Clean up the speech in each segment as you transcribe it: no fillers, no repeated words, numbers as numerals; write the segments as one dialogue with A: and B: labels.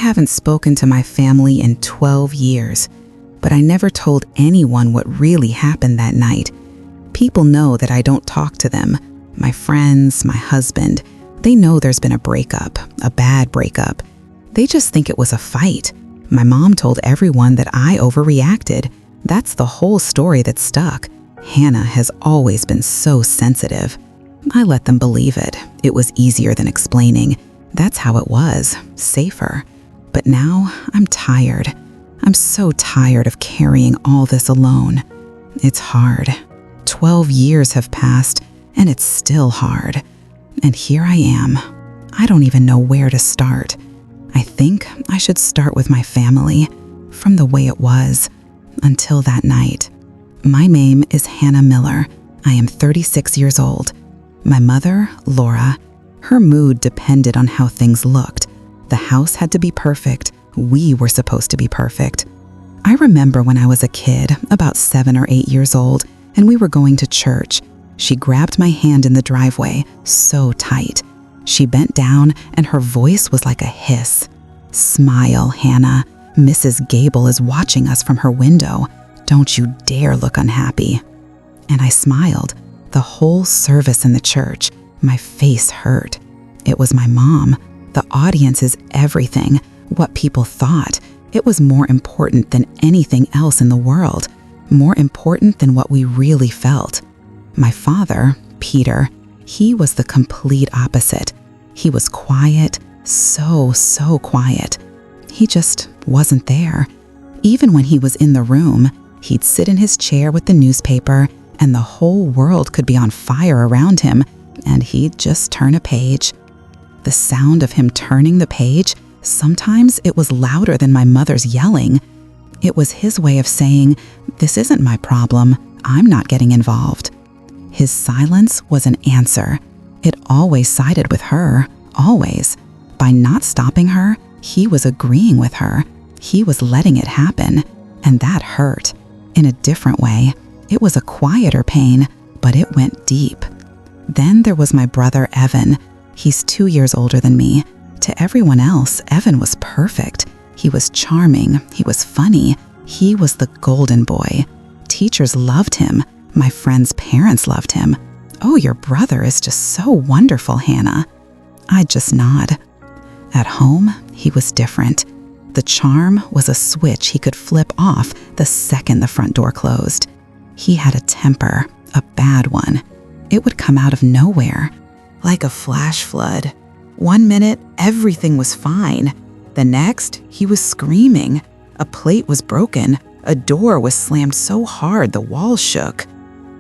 A: haven't spoken to my family in 12 years, but I never told anyone what really happened that night. People know that I don't talk to them. My friends, my husband, they know there's been a breakup, a bad breakup. They just think it was a fight. My mom told everyone that I overreacted. That's the whole story that stuck. Hannah has always been so sensitive. I let them believe it. It was easier than explaining. That's how it was, safer. But now I'm tired. I'm so tired of carrying all this alone. It's hard. 12 years have passed, and it's still hard. And here I am. I don't even know where to start. I think I should start with my family, from the way it was, until that night. My name is Hannah Miller. I am 36 years old. My mother, Laura, her mood depended on how things looked. The house had to be perfect. We were supposed to be perfect. I remember when I was a kid, about 7 or 8 years old, and we were going to church. She grabbed my hand in the driveway, so tight. She bent down, and her voice was like a hiss. "Smile, Hannah. Mrs. Gable is watching us from her window. Don't you dare look unhappy." And I smiled. The whole service in the church, my face hurt. It was my mom. The audience is everything. What people thought. It was more important than anything else in the world. More important than what we really felt. My father, Peter, he was the complete opposite. He was quiet, so quiet. He just wasn't there. Even when he was in the room, he'd sit in his chair with the newspaper, and the whole world could be on fire around him, and he'd just turn a page. The sound of him turning the page, sometimes it was louder than my mother's yelling. It was his way of saying, "This isn't my problem. I'm not getting involved." His silence was an answer. It always sided with her, always. By not stopping her, he was agreeing with her. He was letting it happen, and that hurt. In a different way, it was a quieter pain, but it went deep. Then there was my brother, Evan. He's 2 years older than me. To everyone else, Evan was perfect. He was charming. He was funny. He was the golden boy. Teachers loved him. My friends' parents loved him. "Oh, your brother is just so wonderful, Hannah." I'd just nod. At home, he was different. The charm was a switch he could flip off the second the front door closed. He had a temper, a bad one. It would come out of nowhere, like a flash flood. One minute, everything was fine. The next, he was screaming. A plate was broken. A door was slammed so hard the walls shook.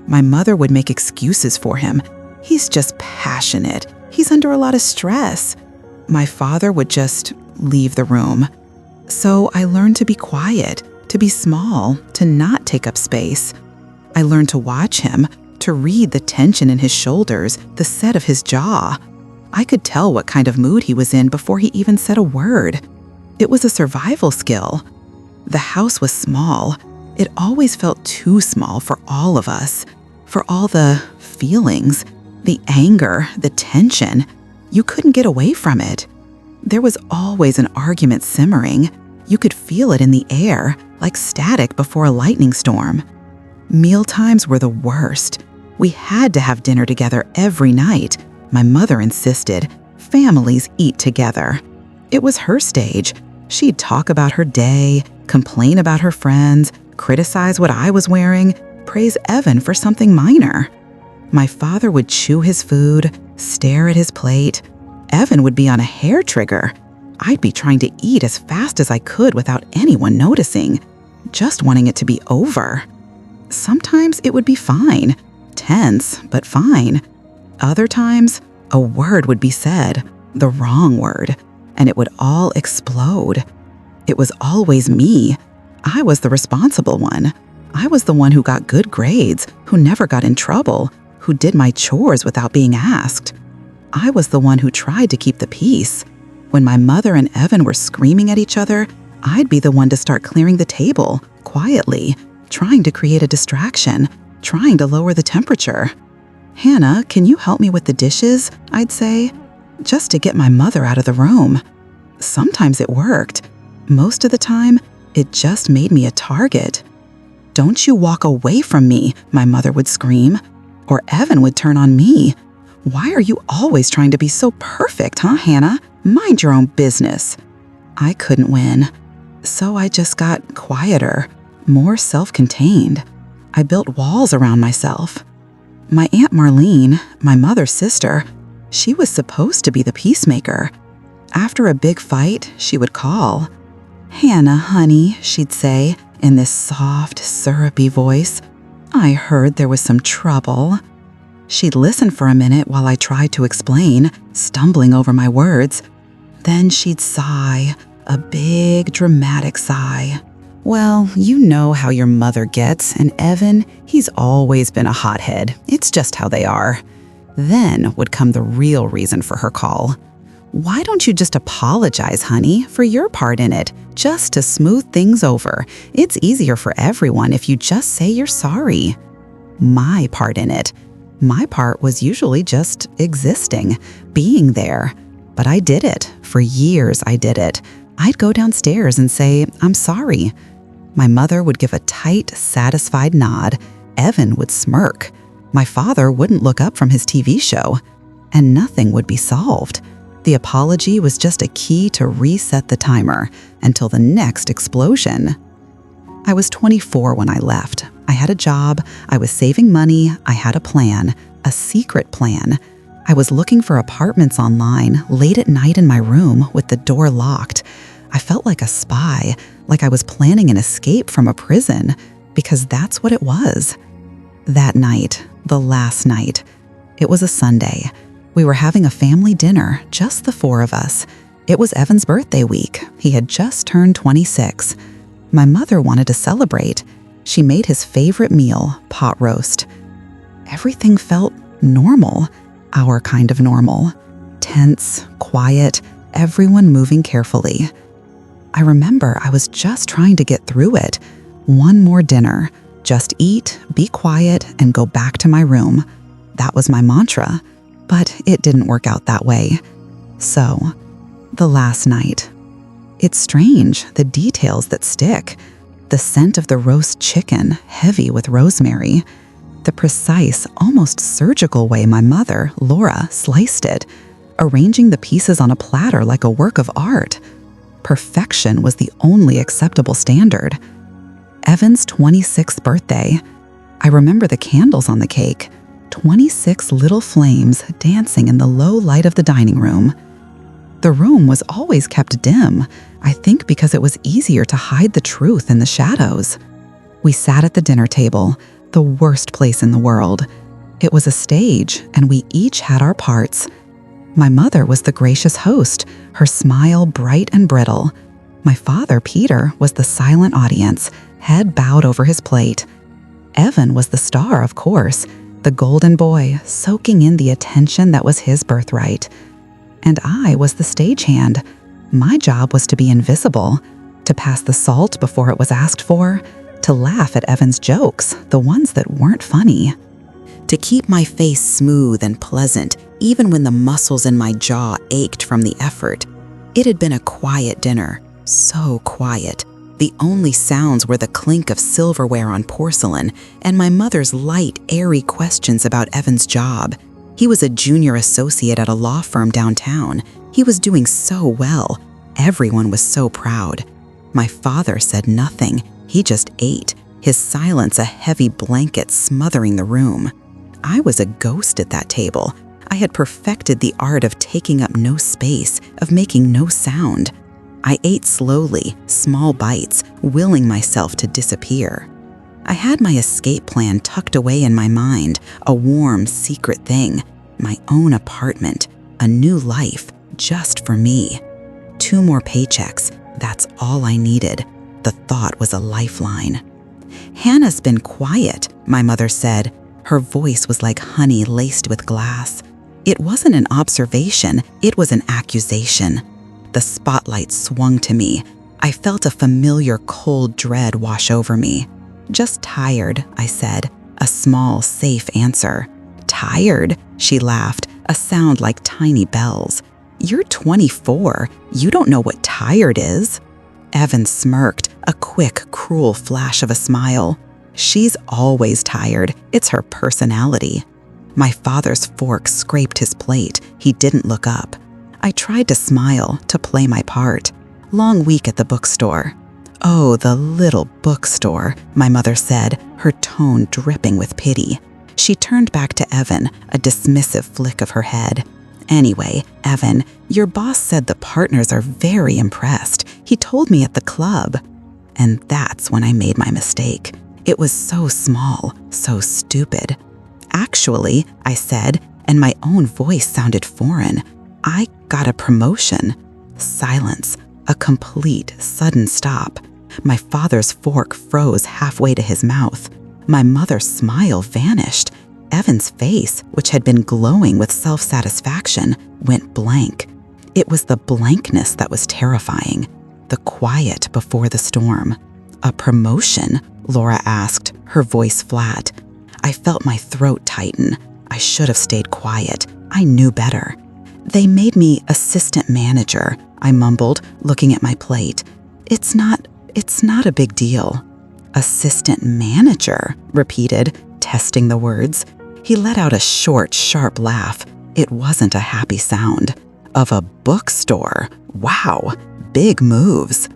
A: My mother would make excuses for him. "He's just passionate. He's under a lot of stress." My father would just leave the room. So I learned to be quiet, to be small, to not take up space. I learned to watch him, to read the tension in his shoulders, the set of his jaw. I could tell what kind of mood he was in before he even said a word. It was a survival skill. The house was small. It always felt too small for all of us, for all the feelings, the anger, the tension. You couldn't get away from it. There was always an argument simmering. You could feel it in the air, like static before a lightning storm. Mealtimes were the worst. We had to have dinner together every night. My mother insisted. Families eat together. It was her stage. She'd talk about her day, complain about her friends, criticize what I was wearing, praise Evan for something minor. My father would chew his food, stare at his plate. Evan would be on a hair trigger. I'd be trying to eat as fast as I could without anyone noticing, just wanting it to be over. Sometimes it would be fine, tense, but fine. Other times, a word would be said, the wrong word, and it would all explode. It was always me. I was the responsible one. I was the one who got good grades, who never got in trouble, who did my chores without being asked. I was the one who tried to keep the peace. When my mother and Evan were screaming at each other, I'd be the one to start clearing the table, quietly, trying to create a distraction, trying to lower the temperature. "Hannah, can you help me with the dishes?" I'd say, just to get my mother out of the room. Sometimes it worked. Most of the time, it just made me a target. "Don't you walk away from me," my mother would scream. Or Evan would turn on me. "Why are you always trying to be so perfect, huh, Hannah? Mind your own business." I couldn't win. So I just got quieter, more self-contained. I built walls around myself. My Aunt Marlene, my mother's sister, she was supposed to be the peacemaker. After a big fight, she would call. "Hannah, honey," she'd say in this soft, syrupy voice. "I heard there was some trouble." She'd listen for a minute while I tried to explain, stumbling over my words. Then she'd sigh, a big, dramatic sigh. "Well, you know how your mother gets, and Evan, he's always been a hothead. It's just how they are." Then would come the real reason for her call. "Why don't you just apologize, honey, for your part in it, just to smooth things over? It's easier for everyone if you just say you're sorry." My part in it. My part was usually just existing, being there. But I did it. For years, I did it. I'd go downstairs and say, "I'm sorry." My mother would give a tight, satisfied nod. Evan would smirk. My father wouldn't look up from his TV show. And nothing would be solved. The apology was just a key to reset the timer until the next explosion. I was 24 when I left. I had a job, I was saving money, I had a plan, a secret plan. I was looking for apartments online late at night in my room with the door locked. I felt like a spy, like I was planning an escape from a prison, because that's what it was. That night, the last night, it was a Sunday. We were having a family dinner, just the four of us. It was Evan's birthday week. He had just turned 26. My mother wanted to celebrate. She made his favorite meal, pot roast. Everything felt normal, our kind of normal. Tense, quiet, everyone moving carefully. I remember I was just trying to get through it. One more dinner. Just eat, be quiet, and go back to my room. That was my mantra. But it didn't work out that way. So, the last night. It's strange, the details that stick. The scent of the roast chicken, heavy with rosemary. The precise, almost surgical way my mother, Laura, sliced it, arranging the pieces on a platter like a work of art. Perfection was the only acceptable standard. Evan's 26th birthday. I remember the candles on the cake. 26 little flames dancing in the low light of the dining room. The room was always kept dim, I think because it was easier to hide the truth in the shadows. We sat at the dinner table, the worst place in the world. It was a stage, and we each had our parts. My mother was the gracious host, her smile bright and brittle. My father, Peter, was the silent audience, head bowed over his plate. Evan was the star, of course, the golden boy, soaking in the attention that was his birthright. And I was the stagehand. My job was to be invisible, to pass the salt before it was asked for, to laugh at Evan's jokes, the ones that weren't funny. To keep my face smooth and pleasant, even when the muscles in my jaw ached from the effort. It had been a quiet dinner, so quiet. The only sounds were the clink of silverware on porcelain and my mother's light, airy questions about Evan's job. He was a junior associate at a law firm downtown. He was doing so well. Everyone was so proud. My father said nothing. He just ate, his silence a heavy blanket smothering the room. I was a ghost at that table. I had perfected the art of taking up no space, of making no sound. I ate slowly, small bites, willing myself to disappear. I had my escape plan tucked away in my mind, a warm, secret thing, my own apartment, a new life, just for me. 2 more paychecks, that's all I needed. The thought was a lifeline. "Hannah's been quiet," my mother said. Her voice was like honey laced with glass. It wasn't an observation, it was an accusation. The spotlight swung to me. I felt a familiar cold dread wash over me. "Just tired," I said, a small, safe answer. "Tired?" she laughed, a sound like tiny bells. You're 24. You don't know what tired is." Evan smirked, a quick, cruel flash of a smile. "She's always tired. It's her personality." My father's fork scraped his plate. He didn't look up. I tried to smile, to play my part. "Long week at the bookstore." "Oh, the little bookstore," my mother said, her tone dripping with pity. She turned back to Evan, a dismissive flick of her head. "Anyway, Evan, your boss said the partners are very impressed. He told me at the club." And that's when I made my mistake. It was so small, so stupid. "Actually," I said, and my own voice sounded foreign, "I got a promotion." Silence, a complete, sudden stop. My father's fork froze halfway to his mouth. My mother's smile vanished. Evan's face, which had been glowing with self-satisfaction, went blank. It was the blankness that was terrifying, the quiet before the storm. "A promotion?" Laura asked, her voice flat. I felt my throat tighten. I should have stayed quiet. I knew better. "They made me assistant manager," I mumbled, looking at my plate. It's not a big deal." "Assistant manager," repeated, testing the words. He let out a short, sharp laugh. It wasn't a happy sound. "Of a bookstore. Wow, big moves."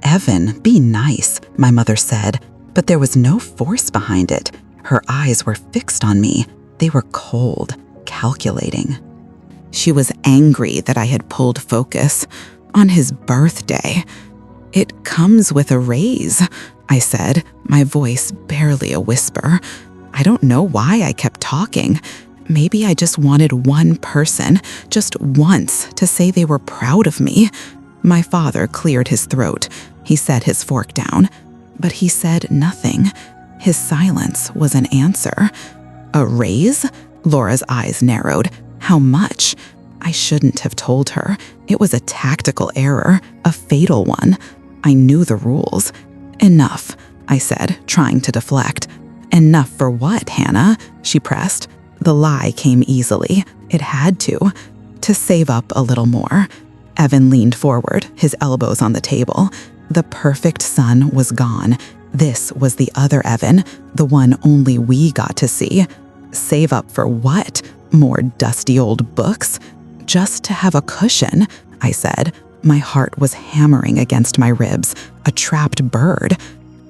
A: "Evan, be nice," my mother said, but there was no force behind it. Her eyes were fixed on me. They were cold, calculating. She was angry that I had pulled focus. On his birthday. "It comes with a raise," I said, my voice barely a whisper. I don't know why I kept talking. Maybe I just wanted one person, just once, to say they were proud of me. My father cleared his throat. He set his fork down, but he said nothing. His silence was an answer. "A raise?" Laura's eyes narrowed. "How much?" I shouldn't have told her. It was a tactical error, a fatal one. I knew the rules. "Enough," I said, trying to deflect. "Enough for what, Hannah?" she pressed. The lie came easily. It had to. To save up a little more. Evan leaned forward, his elbows on the table. The perfect son was gone. This was the other Evan, the one only we got to see. Save up for what? More dusty old books? "Just to have a cushion," I said. My heart was hammering against my ribs, a trapped bird.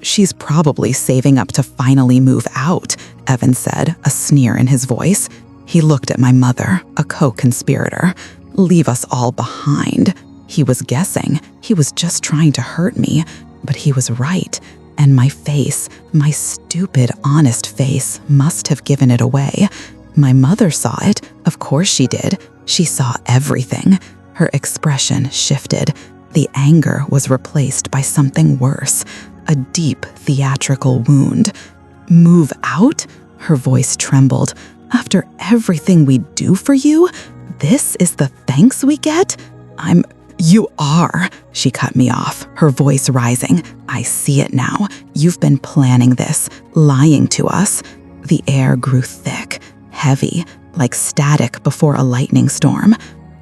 A: "She's probably saving up to finally move out," Evan said, a sneer in his voice. He looked at my mother, a co-conspirator. "Leave us all behind." He was guessing. He was just trying to hurt me, but he was right. And my face, my stupid, honest face, must have given it away. My mother saw it. Of course she did. She saw everything. Her expression shifted. The anger was replaced by something worse, a deep, theatrical wound. "Move out?" Her voice trembled. "After everything we do for you? This is the thanks we get?" "You are," she cut me off, her voice rising. "I see it now. You've been planning this, lying to us." The air grew thick, heavy, like static before a lightning storm.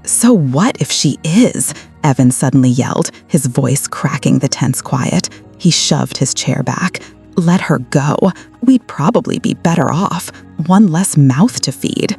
A: "So what if she is?" Evan suddenly yelled, his voice cracking the tense quiet. He shoved his chair back. "Let her go. We'd probably be better off. One less mouth to feed."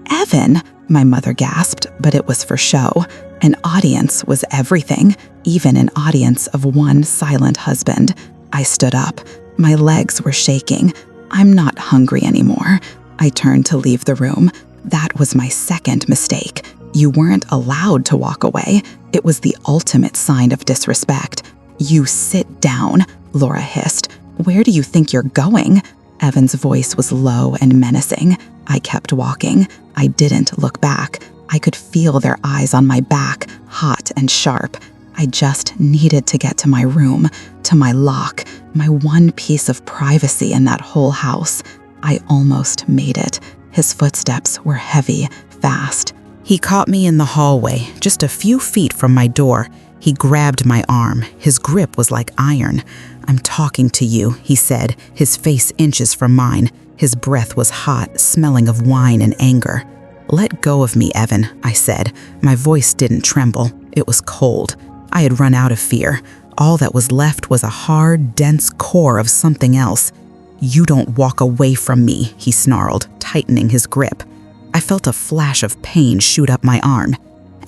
A: "Evan," my mother gasped, but it was for show. An audience was everything, even an audience of one silent husband. I stood up. My legs were shaking. "I'm not hungry anymore." I turned to leave the room. That was my second mistake. You weren't allowed to walk away. It was the ultimate sign of disrespect. "You sit down," Laura hissed. "Where do you think you're going?" Evan's voice was low and menacing. I kept walking. I didn't look back. I could feel their eyes on my back, hot and sharp. I just needed to get to my room, to my lock, my one piece of privacy in that whole house. I almost made it. His footsteps were heavy, fast. He caught me in the hallway, just a few feet from my door. He grabbed my arm. His grip was like iron. "I'm talking to you," he said, his face inches from mine. His breath was hot, smelling of wine and anger. "Let go of me, Evan," I said. My voice didn't tremble. It was cold. I had run out of fear. All that was left was a hard, dense core of something else. "You don't walk away from me," he snarled, tightening his grip. I felt a flash of pain shoot up my arm.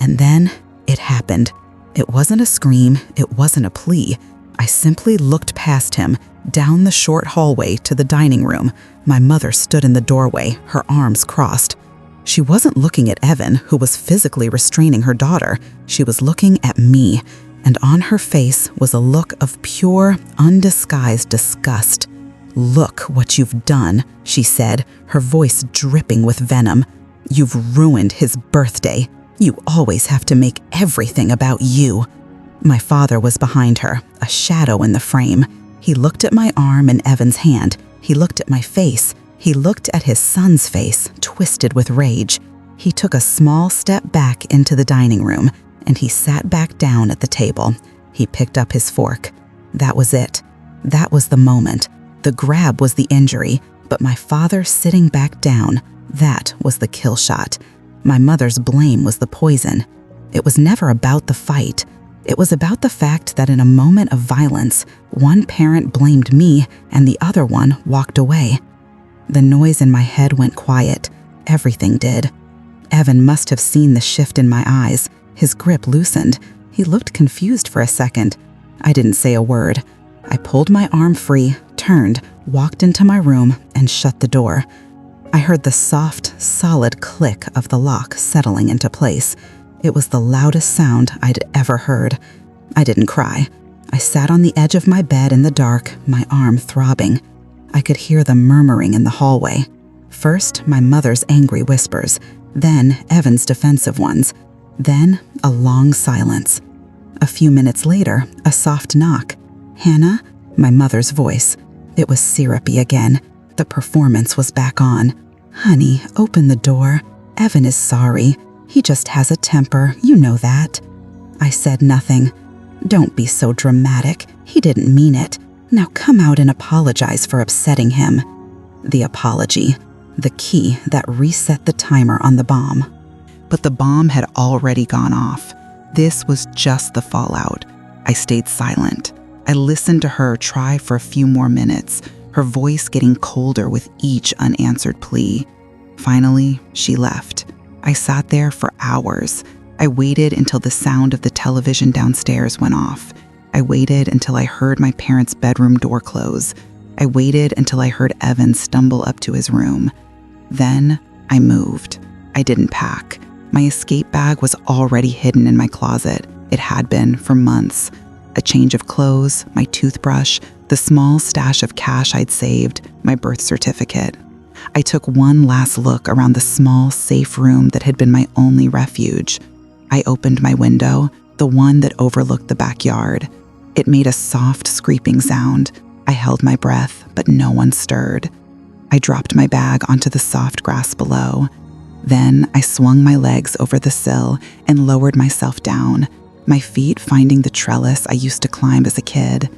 A: And then it happened. It wasn't a scream. It wasn't a plea. I simply looked past him, down the short hallway to the dining room. My mother stood in the doorway, her arms crossed. She wasn't looking at Evan, who was physically restraining her daughter. She was looking at me, and on her face was a look of pure, undisguised disgust. "Look what you've done," she said, her voice dripping with venom. "You've ruined his birthday. You always have to make everything about you." My father was behind her, a shadow in the frame. He looked at my arm and Evan's hand. He looked at my face. He looked at his son's face, twisted with rage. He took a small step back into the dining room, and he sat back down at the table. He picked up his fork. That was it. That was the moment. The grab was the injury, but my father sitting back down, that was the kill shot. My mother's blame was the poison. It was never about the fight. It was about the fact that in a moment of violence, one parent blamed me and the other one walked away. The noise in my head went quiet. Everything did. Evan must have seen the shift in my eyes. His grip loosened. He looked confused for a second. I didn't say a word. I pulled my arm free, turned, walked into my room, and shut the door. I heard the soft, solid click of the lock settling into place. It was the loudest sound I'd ever heard. I didn't cry. I sat on the edge of my bed in the dark, my arm throbbing. I could hear the murmuring in the hallway. First, my mother's angry whispers, then Evan's defensive ones, then a long silence. A few minutes later, a soft knock. "Hannah?" My mother's voice. It was syrupy again. The performance was back on. "Honey, open the door. Evan is sorry. He just has a temper, you know that." I said nothing. "Don't be so dramatic. He didn't mean it. Now come out and apologize for upsetting him." The apology. The key that reset the timer on the bomb. But the bomb had already gone off. This was just the fallout. I stayed silent. I listened to her try for a few more minutes, her voice getting colder with each unanswered plea. Finally, she left. I sat there for hours. I waited until the sound of the television downstairs went off. I waited until I heard my parents' bedroom door close. I waited until I heard Evan stumble up to his room. Then I moved. I didn't pack. My escape bag was already hidden in my closet. It had been for months. A change of clothes, my toothbrush, the small stash of cash I'd saved, my birth certificate. I took one last look around the small, safe room that had been my only refuge. I opened my window, the one that overlooked the backyard. It made a soft, scraping sound. I held my breath, but no one stirred. I dropped my bag onto the soft grass below. Then I swung my legs over the sill and lowered myself down, my feet finding the trellis I used to climb as a kid.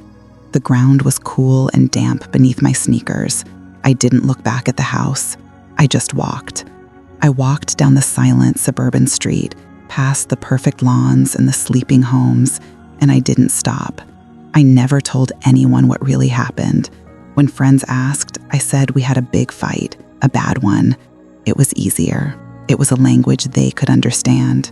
A: The ground was cool and damp beneath my sneakers. I didn't look back at the house. I just walked. I walked down the silent suburban street, past the perfect lawns and the sleeping homes, and I didn't stop. I never told anyone what really happened. When friends asked, I said we had a big fight, a bad one. It was easier. It was a language they could understand.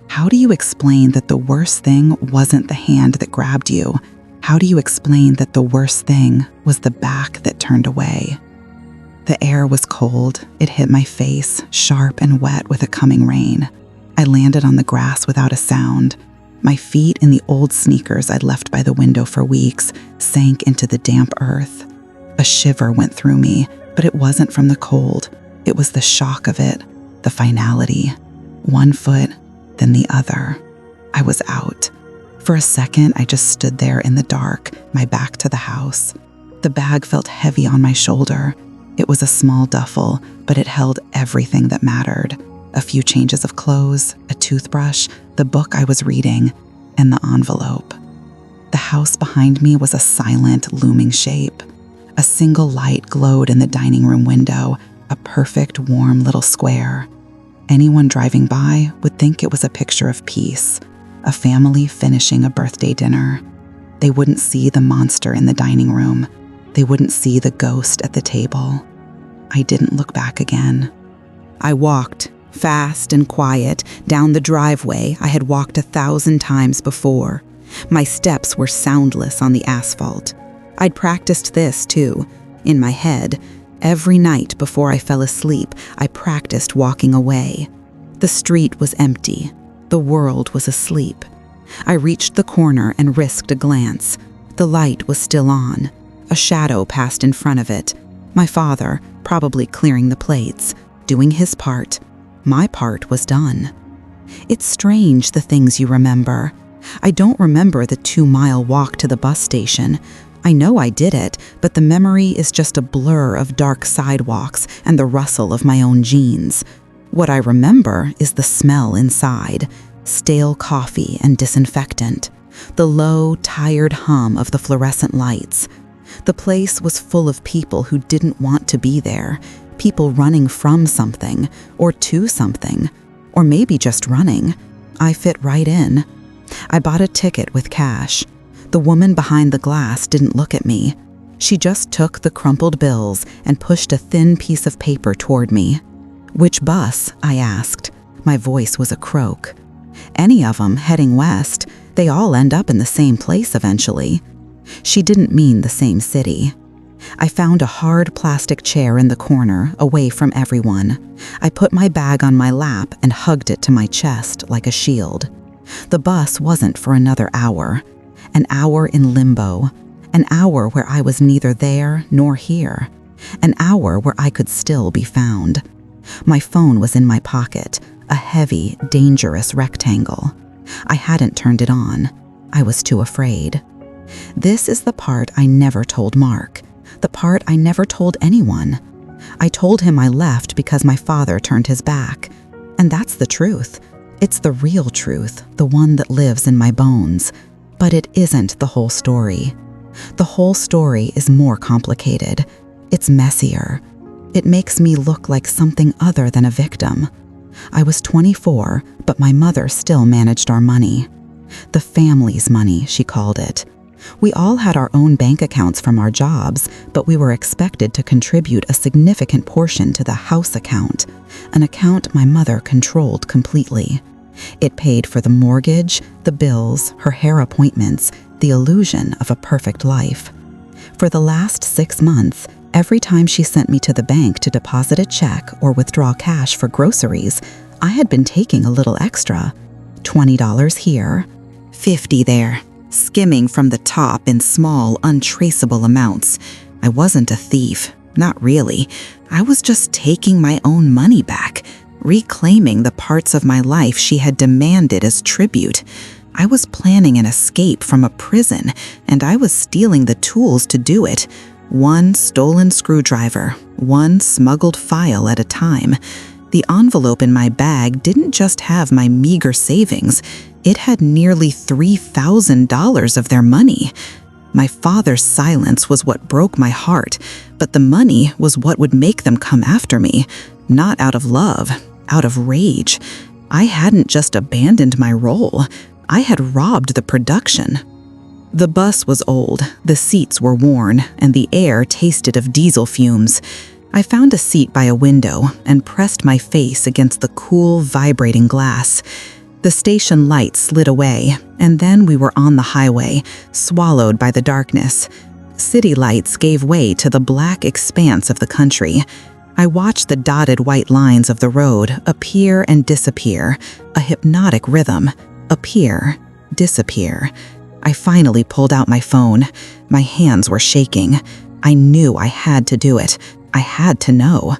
A: How do you explain that the worst thing wasn't the hand that grabbed you? How do you explain that the worst thing was the back that turned away? The air was cold. It hit my face, sharp and wet with a coming rain. I landed on the grass without a sound. My feet in the old sneakers I'd left by the window for weeks sank into the damp earth. A shiver went through me, but it wasn't from the cold. It was the shock of it, the finality. One foot, then the other. I was out. For a second, I just stood there in the dark, my back to the house. The bag felt heavy on my shoulder. It was a small duffel, but it held everything that mattered. A few changes of clothes, a toothbrush, the book I was reading, and the envelope. The house behind me was a silent, looming shape. A single light glowed in the dining room window, a perfect, warm little square. Anyone driving by would think it was a picture of peace, a family finishing a birthday dinner. They wouldn't see the monster in the dining room. They wouldn't see the ghost at the table. I didn't look back again. I walked, fast and quiet, down the driveway I had walked 1,000 times before. My steps were soundless on the asphalt. I'd practiced this, too, in my head. Every night before I fell asleep, I practiced walking away. The street was empty. The world was asleep. I reached the corner and risked a glance. The light was still on. A shadow passed in front of it. My father, probably clearing the plates, doing his part. My part was done. It's strange, the things you remember. I don't remember the 2-mile walk to the bus station. I know I did it, but the memory is just a blur of dark sidewalks and the rustle of my own jeans. What I remember is the smell inside, stale coffee and disinfectant, the low, tired hum of the fluorescent lights. The place was full of people who didn't want to be there, people running from something, or to something, or maybe just running. I fit right in. I bought a ticket with cash. The woman behind the glass didn't look at me. She just took the crumpled bills and pushed a thin piece of paper toward me. "Which bus?" I asked. My voice was a croak. "Any of them heading west. They all end up in the same place eventually." She didn't mean the same city. I found a hard plastic chair in the corner, away from everyone. I put my bag on my lap and hugged it to my chest like a shield. The bus wasn't for another hour. An hour in limbo. An hour where I was neither there nor here. An hour where I could still be found. My phone was in my pocket, a heavy, dangerous rectangle. I hadn't turned it on. I was too afraid. This is the part I never told Mark. The part I never told anyone. I told him I left because my father turned his back. And that's the truth. It's the real truth, the one that lives in my bones. But it isn't the whole story. The whole story is more complicated. It's messier. It makes me look like something other than a victim. I was 24, but my mother still managed our money. The family's money, she called it. We all had our own bank accounts from our jobs, but we were expected to contribute a significant portion to the house account, an account my mother controlled completely. It paid for the mortgage, the bills, her hair appointments, the illusion of a perfect life. For the last 6 months, every time she sent me to the bank to deposit a check or withdraw cash for groceries, I had been taking a little extra. $20 here, $50 there, skimming from the top in small, untraceable amounts. I wasn't a thief, not really. I was just taking my own money back, reclaiming the parts of my life she had demanded as tribute. I was planning an escape from a prison, and I was stealing the tools to do it. One stolen screwdriver, one smuggled file at a time. The envelope in my bag didn't just have my meager savings. It had nearly $3,000 of their money. My father's silence was what broke my heart, but the money was what would make them come after me. Not out of love, out of rage. I hadn't just abandoned my role. I had robbed the production. The bus was old, the seats were worn, and the air tasted of diesel fumes. I found a seat by a window and pressed my face against the cool, vibrating glass. The station light slid away, and then we were on the highway, swallowed by the darkness. City lights gave way to the black expanse of the country. I watched the dotted white lines of the road appear and disappear, a hypnotic rhythm. Appear, disappear. I finally pulled out my phone. My hands were shaking. I knew I had to do it. I had to know.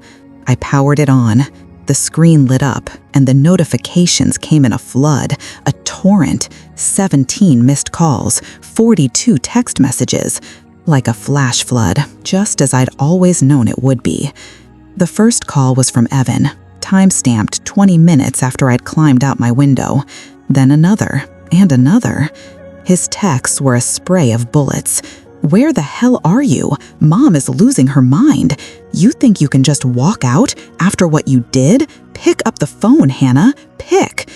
A: I powered it on. The screen lit up, and the notifications came in a flood, a torrent. 17 missed calls, 42 text messages. Like a flash flood, just as I'd always known it would be. The first call was from Evan, time-stamped 20 minutes after I'd climbed out my window. Then another, and another. His texts were a spray of bullets. "Where the hell are you? Mom is losing her mind. You think you can just walk out after what you did? Pick up the phone, Hannah. Pick.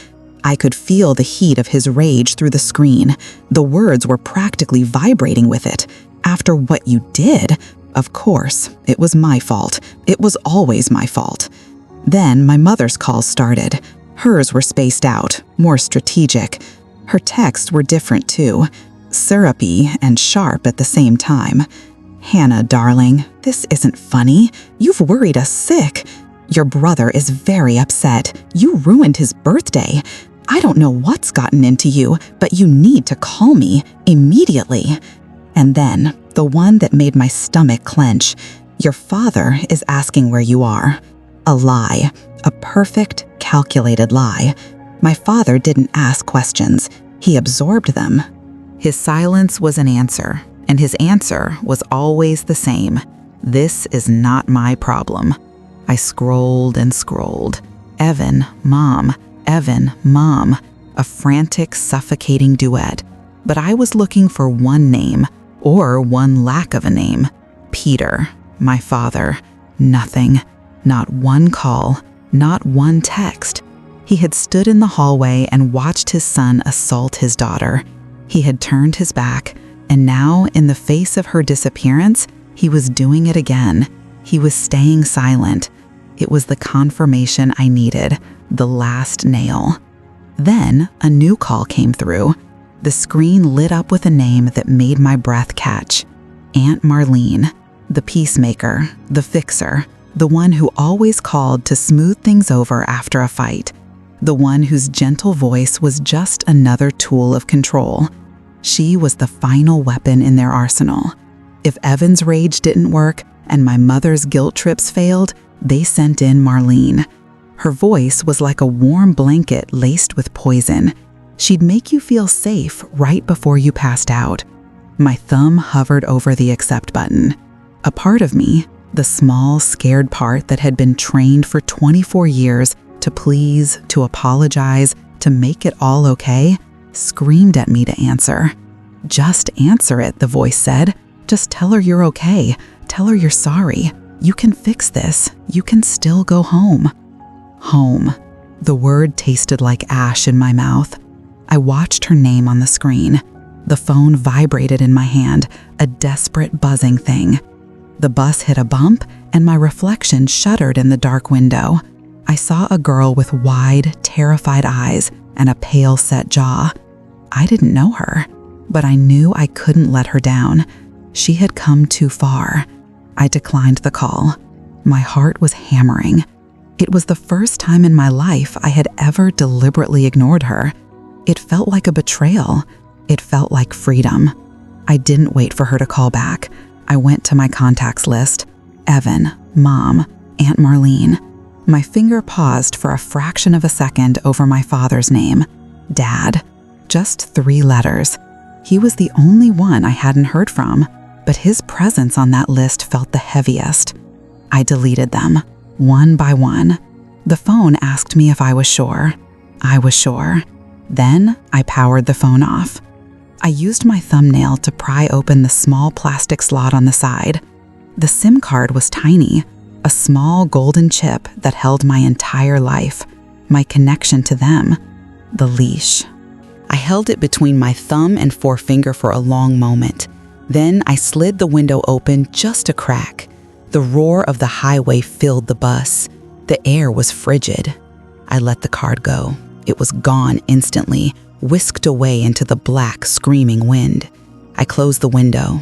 A: I could feel the heat of his rage through the screen. The words were practically vibrating with it. After what you did, of course, it was my fault. It was always my fault. Then my mother's calls started. Hers were spaced out, more strategic. Her texts were different too, syrupy and sharp at the same time. Hannah, darling, this isn't funny. You've worried us sick. Your brother is very upset. You ruined his birthday. I don't know what's gotten into you, but you need to call me immediately. And then, the one that made my stomach clench. Your father is asking where you are. A lie. A perfect, calculated lie. My father didn't ask questions. He absorbed them. His silence was an answer, and his answer was always the same. This is not my problem. I scrolled and scrolled. Evan, Mom. Evan, Mom. A frantic, suffocating duet. But I was looking for one name, or one lack of a name. Peter, my father. Nothing. Not one call. Not one text. He had stood in the hallway and watched his son assault his daughter. He had turned his back, and now, in the face of her disappearance, he was doing it again. He was staying silent. It was the confirmation I needed, the last nail. Then, a new call came through. The screen lit up with a name that made my breath catch. Aunt Marlene, the peacemaker, the fixer, the one who always called to smooth things over after a fight, the one whose gentle voice was just another tool of control. She was the final weapon in their arsenal. If Evan's rage didn't work and my mother's guilt trips failed, they sent in Marlene. Her voice was like a warm blanket laced with poison. She'd make you feel safe right before you passed out. My thumb hovered over the accept button. A part of me, the small, scared part that had been trained for 24 years to please, to apologize, to make it all okay, screamed at me to answer. Just answer it, the voice said. Just tell her you're okay. Tell her you're sorry. You can fix this. You can still go home. Home. The word tasted like ash in my mouth. I watched her name on the screen. The phone vibrated in my hand, a desperate buzzing thing. The bus hit a bump, and my reflection shuddered in the dark window. I saw a girl with wide, terrified eyes and a pale, set jaw. I didn't know her, but I knew I couldn't let her down. She had come too far. I declined the call. My heart was hammering. It was the first time in my life I had ever deliberately ignored her. It felt like a betrayal. It felt like freedom. I didn't wait for her to call back. I went to my contacts list. Evan, Mom, Aunt Marlene. My finger paused for a fraction of a second over my father's name. Dad. Just 3 letters. He was the only one I hadn't heard from, but his presence on that list felt the heaviest. I deleted them, one by one. The phone asked me if I was sure. I was sure. Then I powered the phone off. I used my thumbnail to pry open the small plastic slot on the side. The SIM card was tiny, a small golden chip that held my entire life, my connection to them, the leash. I held it between my thumb and forefinger for a long moment. Then I slid the window open just a crack. The roar of the highway filled the bus. The air was frigid. I let the card go. It was gone instantly, whisked away into the black, screaming wind. I closed the window.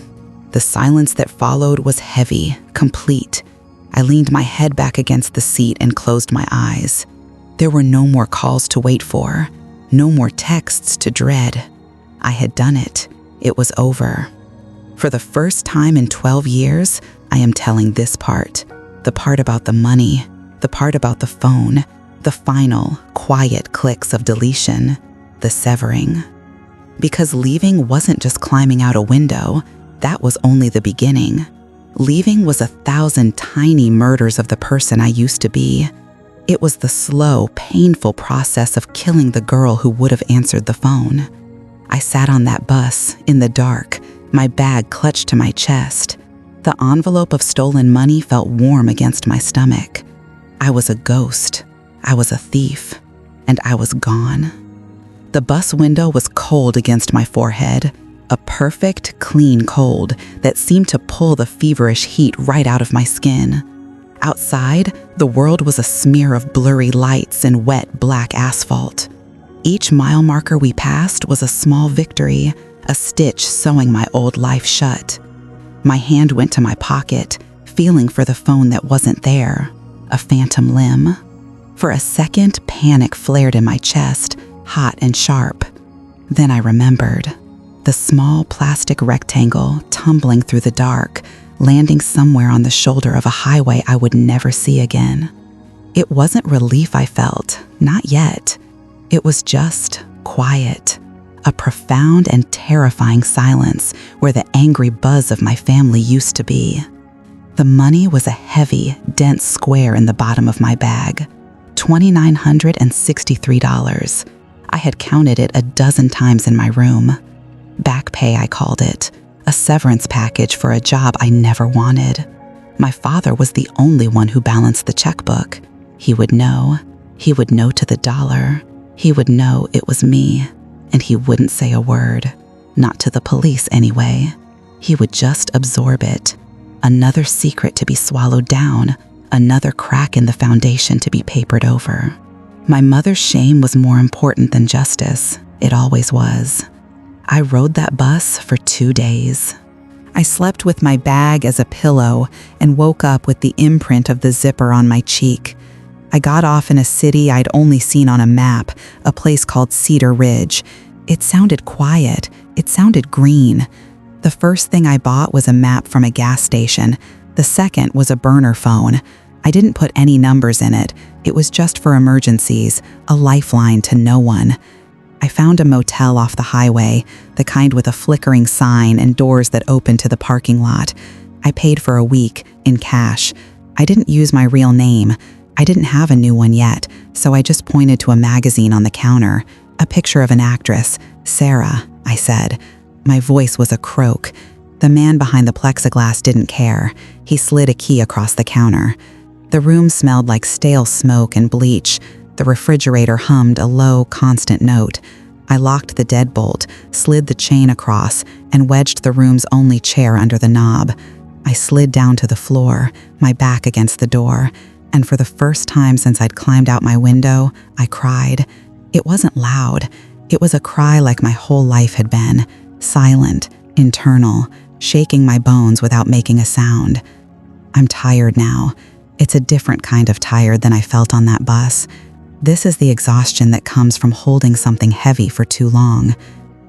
A: The silence that followed was heavy, complete. I leaned my head back against the seat and closed my eyes. There were no more calls to wait for, no more texts to dread. I had done it. It was over. For the first time in 12 years, I am telling this part, the part about the money, the part about the phone, the final, quiet clicks of deletion, the severing. Because leaving wasn't just climbing out a window, that was only the beginning. Leaving was 1,000 tiny murders of the person I used to be. It was the slow, painful process of killing the girl who would have answered the phone. I sat on that bus, in the dark, my bag clutched to my chest. The envelope of stolen money felt warm against my stomach. I was a ghost. I was a thief, and I was gone. The bus window was cold against my forehead, a perfect, clean cold that seemed to pull the feverish heat right out of my skin. Outside, the world was a smear of blurry lights and wet, black asphalt. Each mile marker we passed was a small victory, a stitch sewing my old life shut. My hand went to my pocket, feeling for the phone that wasn't there, a phantom limb. For a second, panic flared in my chest, hot and sharp. Then I remembered. The small plastic rectangle tumbling through the dark, landing somewhere on the shoulder of a highway I would never see again. It wasn't relief I felt, not yet. It was just quiet, a profound and terrifying silence where the angry buzz of my family used to be. The money was a heavy, dense square in the bottom of my bag, $2,963. I had counted it a dozen times in my room. Back pay, I called it, a severance package for a job I never wanted. My father was the only one who balanced the checkbook. He would know. He would know to the dollar. He would know it was me, and he wouldn't say a word. Not to the police, anyway. He would just absorb it. Another secret to be swallowed down, another crack in the foundation to be papered over. My mother's shame was more important than justice. It always was. I rode that bus for 2 days. I slept with my bag as a pillow and woke up with the imprint of the zipper on my cheek. I got off in a city I'd only seen on a map, a place called Cedar Ridge. It sounded quiet. It sounded green. The first thing I bought was a map from a gas station. The second was a burner phone. I didn't put any numbers in it. It was just for emergencies, a lifeline to no one. I found a motel off the highway, the kind with a flickering sign and doors that opened to the parking lot. I paid for a week, in cash. I didn't use my real name. I didn't have a new one yet, so I just pointed to a magazine on the counter, a picture of an actress. Sarah, I said. My voice was a croak. The man behind the plexiglass didn't care. He slid a key across the counter. The room smelled like stale smoke and bleach. The refrigerator hummed a low, constant note. I locked the deadbolt, slid the chain across, and wedged the room's only chair under the knob. I slid down to the floor, my back against the door, and for the first time since I'd climbed out my window, I cried. It wasn't loud. It was a cry like my whole life had been, silent, internal, shaking my bones without making a sound. I'm tired now. It's a different kind of tired than I felt on that bus. This is the exhaustion that comes from holding something heavy for too long.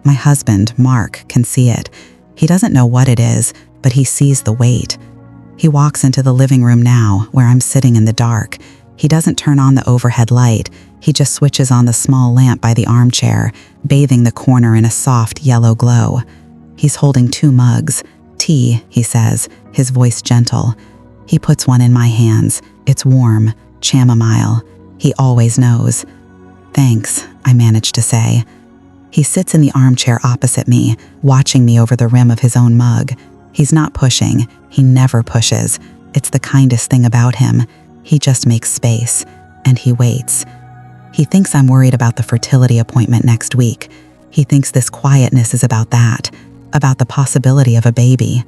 A: My husband, Mark, can see it. He doesn't know what it is, but he sees the weight. He walks into the living room now, where I'm sitting in the dark. He doesn't turn on the overhead light. He just switches on the small lamp by the armchair, bathing the corner in a soft yellow glow. He's holding 2 mugs. Tea, he says, his voice gentle. He puts one in my hands. It's warm, chamomile. He always knows. Thanks, I manage to say. He sits in the armchair opposite me, watching me over the rim of his own mug. He's not pushing. He never pushes. It's the kindest thing about him. He just makes space, and he waits. He thinks I'm worried about the fertility appointment next week. He thinks this quietness is about that, about the possibility of a baby.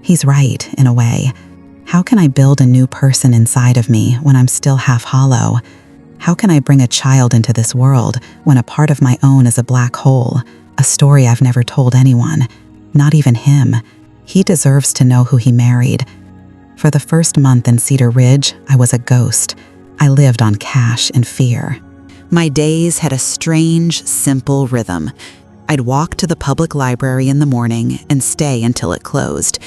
A: He's right, in a way. How can I build a new person inside of me when I'm still half hollow? How can I bring a child into this world when a part of my own is a black hole, a story I've never told anyone, not even him? He deserves to know who he married. For the first month in Cedar Ridge, I was a ghost. I lived on cash and fear. My days had a strange, simple rhythm. I'd walk to the public library in the morning and stay until it closed.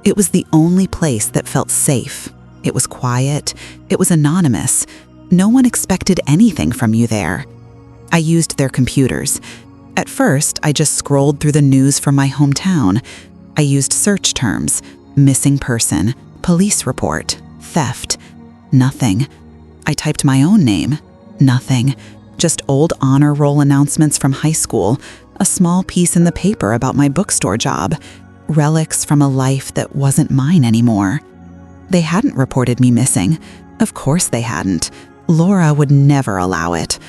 A: It was the only place that felt safe. It was quiet. It was anonymous. No one expected anything from you there. I used their computers. At first, I just scrolled through the news from my hometown. I used search terms: missing person, police report, theft. Nothing. I typed my own name. Nothing. Just old honor roll announcements from high school, a small piece in the paper about my bookstore job, relics from a life that wasn't mine anymore. They hadn't reported me missing. Of course they hadn't. Laura would never allow it.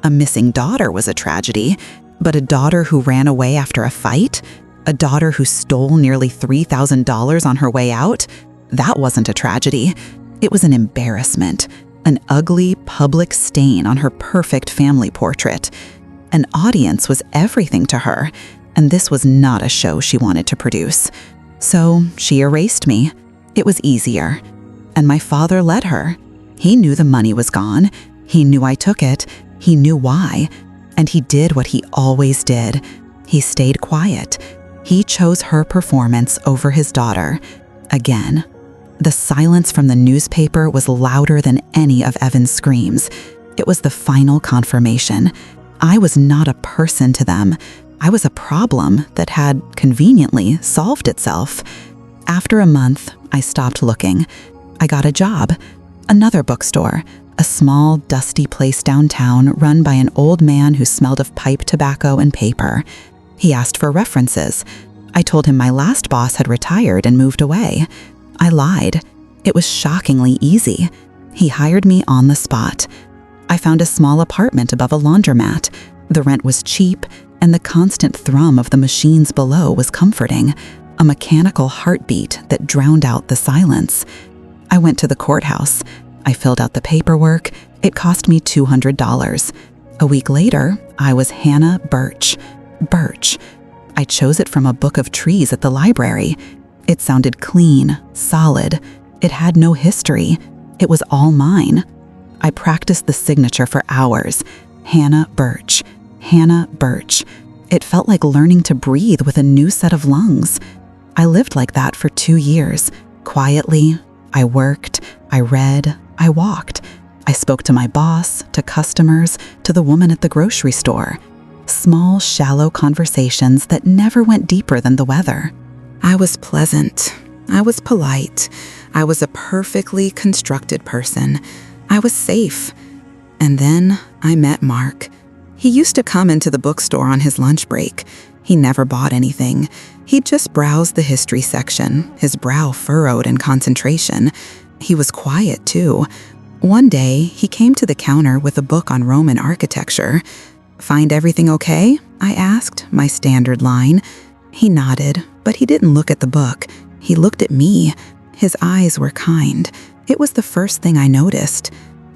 A: A missing daughter was a tragedy, but a daughter who ran away after a fight? A daughter who stole nearly $3,000 on her way out? That wasn't a tragedy. It was an embarrassment, an ugly public stain on her perfect family portrait. An audience was everything to her, and this was not a show she wanted to produce. So she erased me. It was easier. And my father let her. He knew the money was gone. He knew I took it. He knew why. And he did what he always did. He stayed quiet. He chose her performance over his daughter. Again. The silence from the newspaper was louder than any of Evan's screams. It was the final confirmation. I was not a person to them. I was a problem that had, conveniently, solved itself. After a month, I stopped looking. I got a job. Another bookstore. A small, dusty place downtown run by an old man who smelled of pipe tobacco and paper. He asked for references. I told him my last boss had retired and moved away. I lied. It was shockingly easy. He hired me on the spot. I found a small apartment above a laundromat. The rent was cheap, and the constant thrum of the machines below was comforting, a mechanical heartbeat that drowned out the silence. I went to the courthouse. I filled out the paperwork. It cost me $200. A week later, I was Hannah Birch. Birch. I chose it from a book of trees at the library. It sounded clean, solid. It had no history. It was all mine. I practiced the signature for hours. Hannah Birch. Hannah Birch. It felt like learning to breathe with a new set of lungs. I lived like that for 2 years. Quietly, I worked, I read, I walked. I spoke to my boss, to customers, to the woman at the grocery store. Small, shallow conversations that never went deeper than the weather. I was pleasant. I was polite. I was a perfectly constructed person. I was safe. And then I met Mark. He used to come into the bookstore on his lunch break. He never bought anything. He'd just browse the history section, his brow furrowed in concentration. He was quiet, too. One day, he came to the counter with a book on Roman architecture. "Find everything okay?" I asked, my standard line. He nodded, but he didn't look at the book. He looked at me. His eyes were kind. It was the first thing I noticed.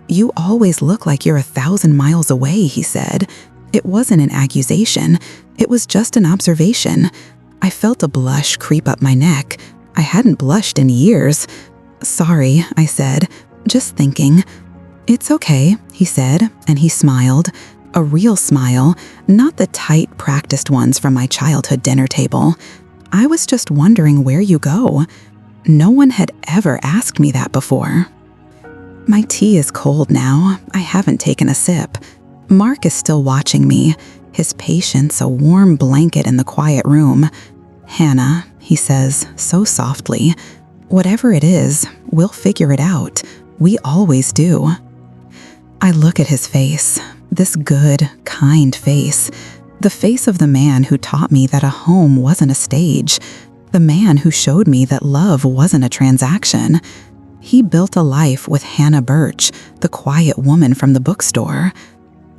A: "You always look like you're 1,000 miles away," he said. It wasn't an accusation. It was just an observation. I felt a blush creep up my neck. I hadn't blushed in years. "Sorry," I said, "just thinking." "It's okay," he said, and he smiled. A real smile, not the tight, practiced ones from my childhood dinner table. "I was just wondering where you go." No one had ever asked me that before. My tea is cold now. I haven't taken a sip. Mark is still watching me, his patience a warm blanket in the quiet room. "Hannah," he says, so softly, "whatever it is, we'll figure it out. We always do." I look at his face, this good, kind face, the face of the man who taught me that a home wasn't a stage, the man who showed me that love wasn't a transaction. He built a life with Hannah Birch, the quiet woman from the bookstore.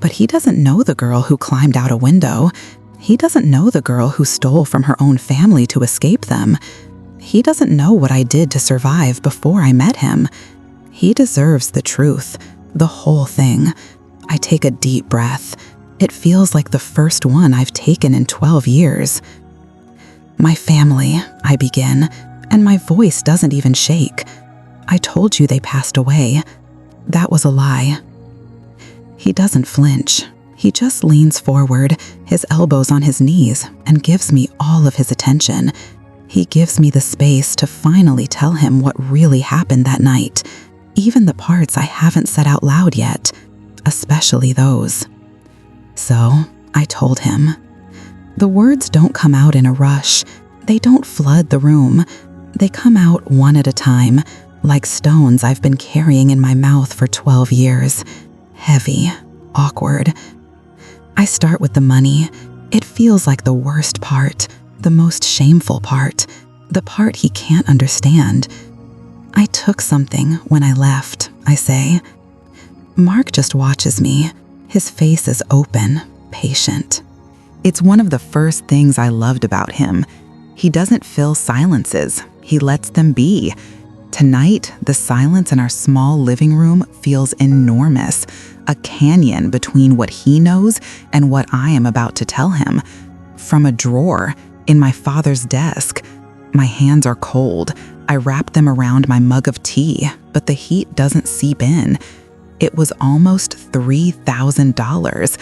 A: But he doesn't know the girl who climbed out a window. He doesn't know the girl who stole from her own family to escape them. He doesn't know what I did to survive before I met him. He deserves the truth, the whole thing. I take a deep breath. It feels like the first one I've taken in 12 years. "My family," I begin, and my voice doesn't even shake. "I told you they passed away. That was a lie." He doesn't flinch. He just leans forward, his elbows on his knees, and gives me all of his attention. He gives me the space to finally tell him what really happened that night, even the parts I haven't said out loud yet, especially those. So I told him. The words don't come out in a rush. They don't flood the room. They come out one at a time, like stones I've been carrying in my mouth for 12 years. Heavy, awkward. I start with the money. It feels like the worst part, the most shameful part, the part he can't understand. "I took something when I left," I say. Mark just watches me. His face is open, patient. It's one of the first things I loved about him. He doesn't fill silences. He lets them be. Tonight, the silence in our small living room feels enormous, a canyon between what he knows and what I am about to tell him. From a drawer in my father's desk, my hands are cold. I wrap them around my mug of tea, but the heat doesn't seep in. It was almost $3,000.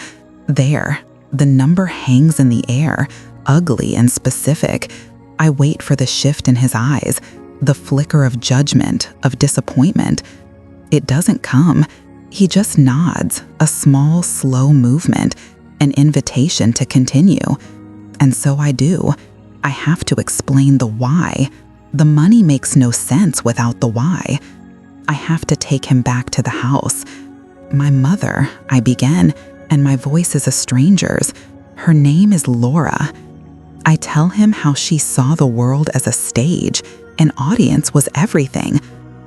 A: There, the number hangs in the air, ugly and specific. I wait for the shift in his eyes, the flicker of judgment, of disappointment. It doesn't come. He just nods, a small, slow movement, an invitation to continue. And so I do. I have to explain the why. The money makes no sense without the why. I have to take him back to the house. My mother, I begin, and my voice is a stranger's. Her name is Laura. I tell him how she saw the world as a stage. An audience was everything.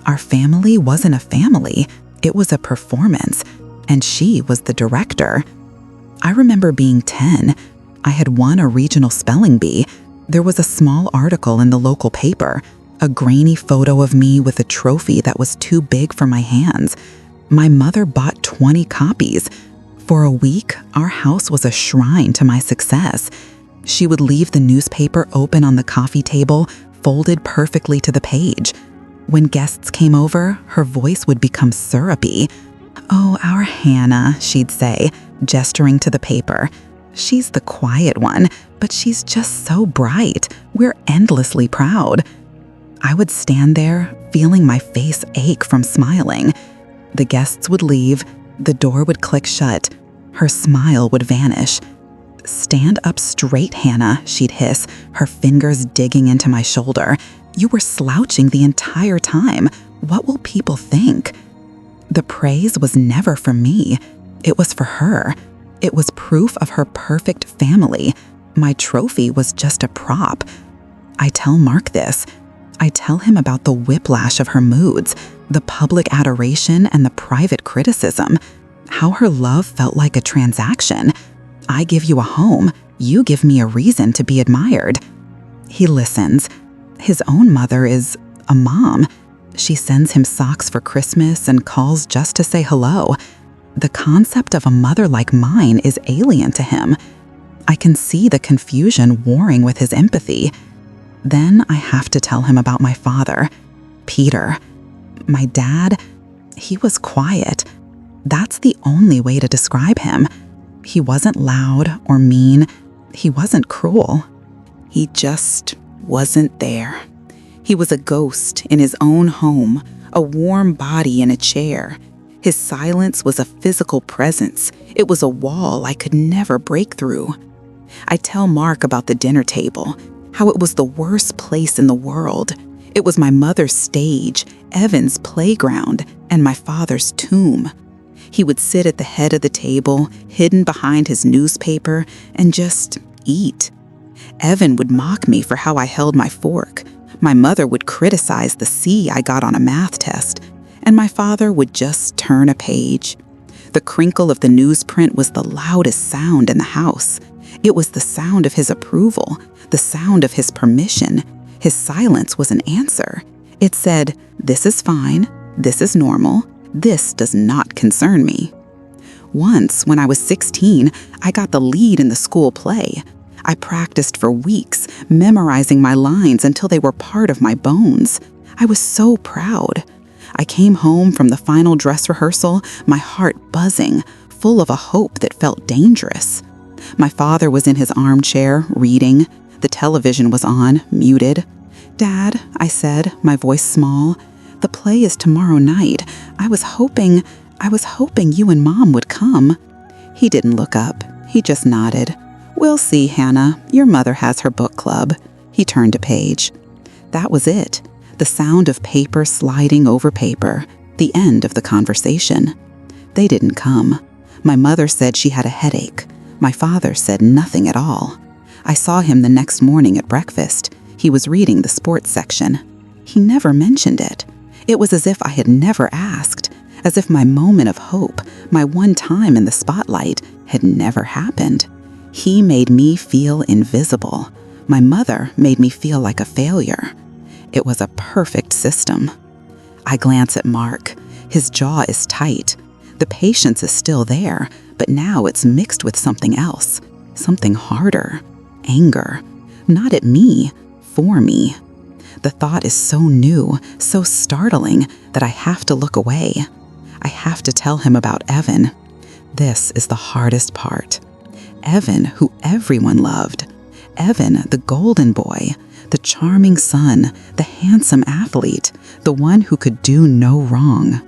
A: Our family wasn't a family. It was a performance, and she was the director. I remember being 10. I had won a regional spelling bee. There was a small article in the local paper, a grainy photo of me with a trophy that was too big for my hands. My mother bought 20 copies. For a week, our house was a shrine to my success. She would leave the newspaper open on the coffee table, folded perfectly to the page. When guests came over, her voice would become syrupy. "Oh, our Hannah," she'd say, gesturing to the paper. "She's the quiet one, but she's just so bright. We're endlessly proud." I would stand there, feeling my face ache from smiling. The guests would leave, the door would click shut, her smile would vanish. "Stand up straight, Hannah," she'd hiss, her fingers digging into my shoulder. "You were slouching the entire time. What will people think?" The praise was never for me. It was for her. It was proof of her perfect family. My trophy was just a prop. I tell Mark this. I tell him about the whiplash of her moods, the public adoration and the private criticism, how her love felt like a transaction. I give you a home, you give me a reason to be admired. He listens. His own mother is a mom. She sends him socks for Christmas and calls just to say hello. The concept of a mother like mine is alien to him. I can see the confusion warring with his empathy. Then I have to tell him about my father, Peter. My dad, he was quiet. That's the only way to describe him. He wasn't loud or mean. He wasn't cruel. He just wasn't there. He was a ghost in his own home, a warm body in a chair. His silence was a physical presence. It was a wall I could never break through. I tell Mark about the dinner table, how it was the worst place in the world. It was my mother's stage, Evan's playground, and my father's tomb. He would sit at the head of the table, hidden behind his newspaper, and just eat. Evan would mock me for how I held my fork. My mother would criticize the C I got on a math test, and my father would just turn a page. The crinkle of the newsprint was the loudest sound in the house. It was the sound of his approval, the sound of his permission. His silence was an answer. It said, "This is fine, this is normal, this does not concern me." Once, when I was 16, I got the lead in the school play. I practiced for weeks, memorizing my lines until they were part of my bones. I was so proud. I came home from the final dress rehearsal, my heart buzzing, full of a hope that felt dangerous. My father was in his armchair, reading. The television was on, muted. "Dad," I said, my voice small, "the play is tomorrow night. I was hoping you and Mom would come." He didn't look up. He just nodded. "We'll see, Hannah. Your mother has her book club." He turned a page. That was it. The sound of paper sliding over paper. The end of the conversation. They didn't come. My mother said she had a headache. My father said nothing at all. I saw him the next morning at breakfast. He was reading the sports section. He never mentioned it. It was as if I had never asked, as if my moment of hope, my one time in the spotlight, had never happened. He made me feel invisible. My mother made me feel like a failure. It was a perfect system. I glance at Mark. His jaw is tight. The patience is still there, but now it's mixed with something else, something harder, anger. Not at me, for me. The thought is so new, so startling, that I have to look away. I have to tell him about Evan. This is the hardest part. Evan, who everyone loved. Evan, the golden boy, the charming son, the handsome athlete, the one who could do no wrong.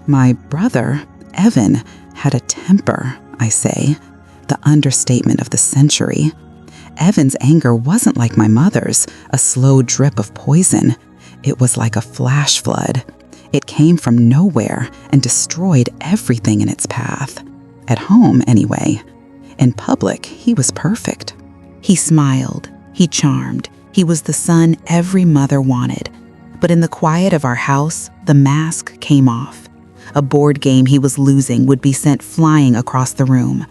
A: My brother, Evan, had a temper, I say, the understatement of the century. Evan's anger wasn't like my mother's, a slow drip of poison. It was like a flash flood. It came from nowhere and destroyed everything in its path. At home, anyway. In public, he was perfect. He smiled. He charmed. He was the son every mother wanted. But in the quiet of our house, the mask came off. A board game he was losing would be sent flying across the room.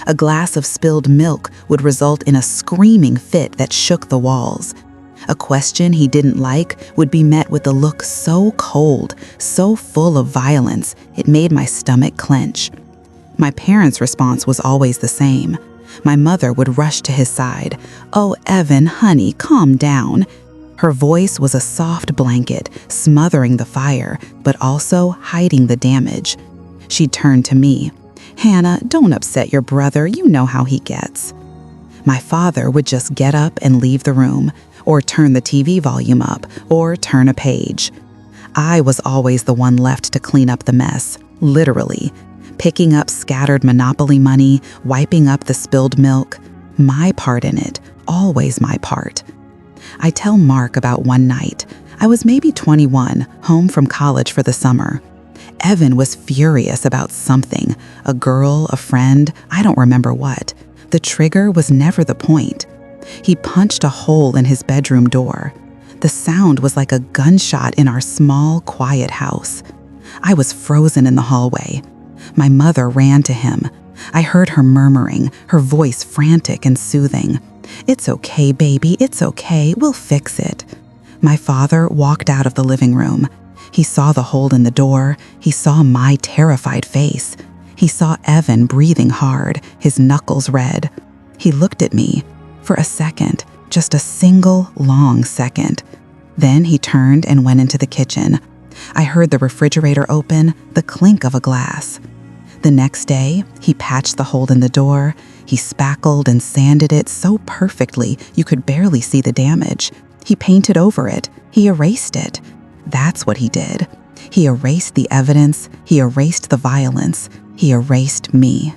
A: A glass of spilled milk would result in a screaming fit that shook the walls. A question he didn't like would be met with a look so cold, so full of violence, it made my stomach clench. My parents' response was always the same. My mother would rush to his side. "Oh, Evan, honey, calm down." Her voice was a soft blanket, smothering the fire, but also hiding the damage. She'd turn to me. "Hannah, don't upset your brother. You know how he gets." My father would just get up and leave the room, or turn the TV volume up, or turn a page. I was always the one left to clean up the mess, literally. Picking up scattered Monopoly money, wiping up the spilled milk. My part in it, always my part. I tell Mark about one night. I was maybe 21, home from college for the summer. Evan was furious about something, a girl, a friend, I don't remember what. The trigger was never the point. He punched a hole in his bedroom door. The sound was like a gunshot in our small, quiet house. I was frozen in the hallway. My mother ran to him. I heard her murmuring, her voice frantic and soothing. "It's okay, baby, it's okay, we'll fix it." My father walked out of the living room. He saw the hole in the door. He saw my terrified face. He saw Evan breathing hard, his knuckles red. He looked at me for a second, just a single long second. Then he turned and went into the kitchen. I heard the refrigerator open, the clink of a glass. The next day, he patched the hole in the door. He spackled and sanded it so perfectly you could barely see the damage. He painted over it. He erased it. That's what he did. He erased the evidence. He erased the violence. He erased me.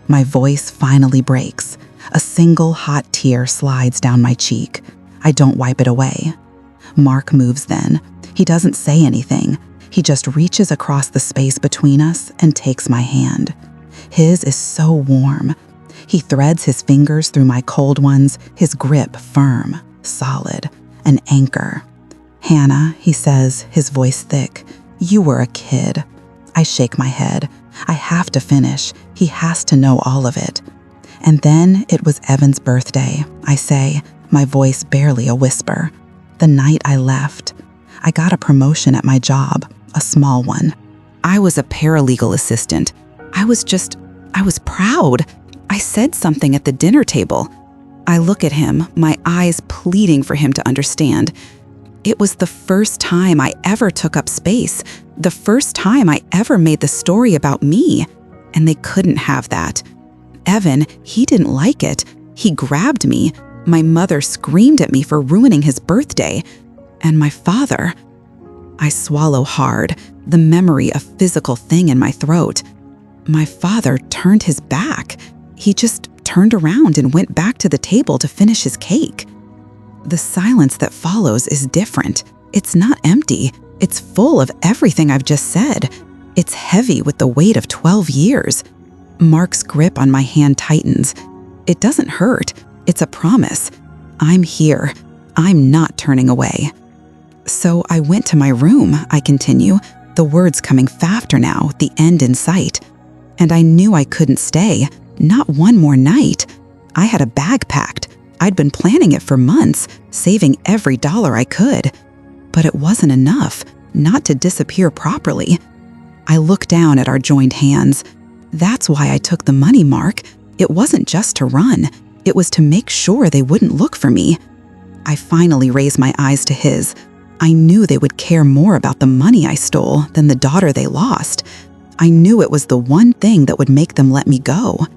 A: My voice finally breaks. A single hot tear slides down my cheek. I don't wipe it away. Mark moves then. He doesn't say anything. He just reaches across the space between us and takes my hand. His is so warm. He threads his fingers through my cold ones, his grip firm, solid, an anchor. "Hannah," he says, his voice thick, "you were a kid." I shake my head. I have to finish. He has to know all of it. And then it was Evan's birthday, I say, my voice barely a whisper. The night I left. I got a promotion at my job, a small one. I was a paralegal assistant. I was proud. I said something at the dinner table. I look at him, my eyes pleading for him to understand. It was the first time I ever took up space, the first time I ever made the story about me, and they couldn't have that. Evan, he didn't like it. He grabbed me. My mother screamed at me for ruining his birthday. And my father... I swallow hard, the memory a physical thing in my throat. My father turned his back. He just turned around and went back to the table to finish his cake. The silence that follows is different. It's not empty. It's full of everything I've just said. It's heavy with the weight of 12 years. Mark's grip on my hand tightens. It doesn't hurt. It's a promise. I'm here. I'm not turning away. So I went to my room, I continue. the words coming faster now, the end in sight. And I knew I couldn't stay, not one more night. I had a bag packed. I'd been planning it for months, saving every dollar I could. But it wasn't enough, not to disappear properly. I looked down at our joined hands. That's why I took the money, Mark. It wasn't just to run. It was to make sure they wouldn't look for me. I finally raised my eyes to his. I knew they would care more about the money I stole than the daughter they lost. I knew it was the one thing that would make them let me go.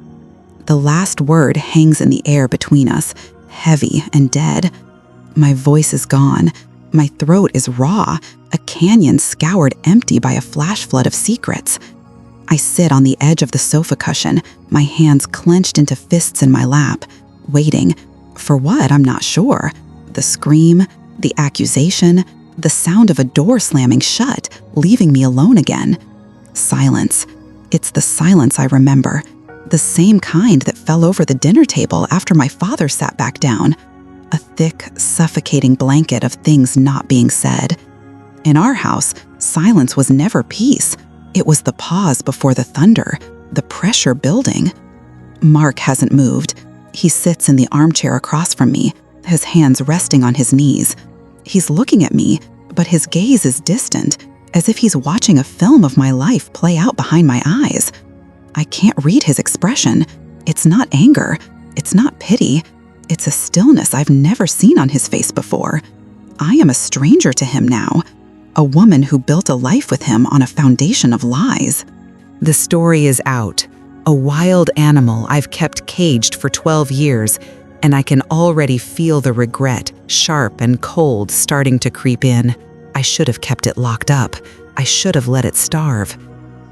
A: The last word hangs in the air between us, heavy and dead. My voice is gone. My throat is raw, a canyon scoured empty by a flash flood of secrets. I sit on the edge of the sofa cushion, my hands clenched into fists in my lap, waiting. For what, I'm not sure. The scream, the accusation, the sound of a door slamming shut, leaving me alone again. Silence. It's the silence I remember. The same kind that fell over the dinner table after my father sat back down. A thick, suffocating blanket of things not being said. In our house, silence was never peace. It was the pause before the thunder, the pressure building. Mark hasn't moved. He sits in the armchair across from me, his hands resting on his knees. He's looking at me, but his gaze is distant, as if he's watching a film of my life play out behind my eyes. I can't read his expression. It's not anger. It's not pity. It's a stillness I've never seen on his face before. I am a stranger to him now, a woman who built a life with him on a foundation of lies. The story is out. A wild animal I've kept caged for 12 years, and I can already feel the regret, sharp and cold, starting to creep in. I should have kept it locked up. I should have let it starve.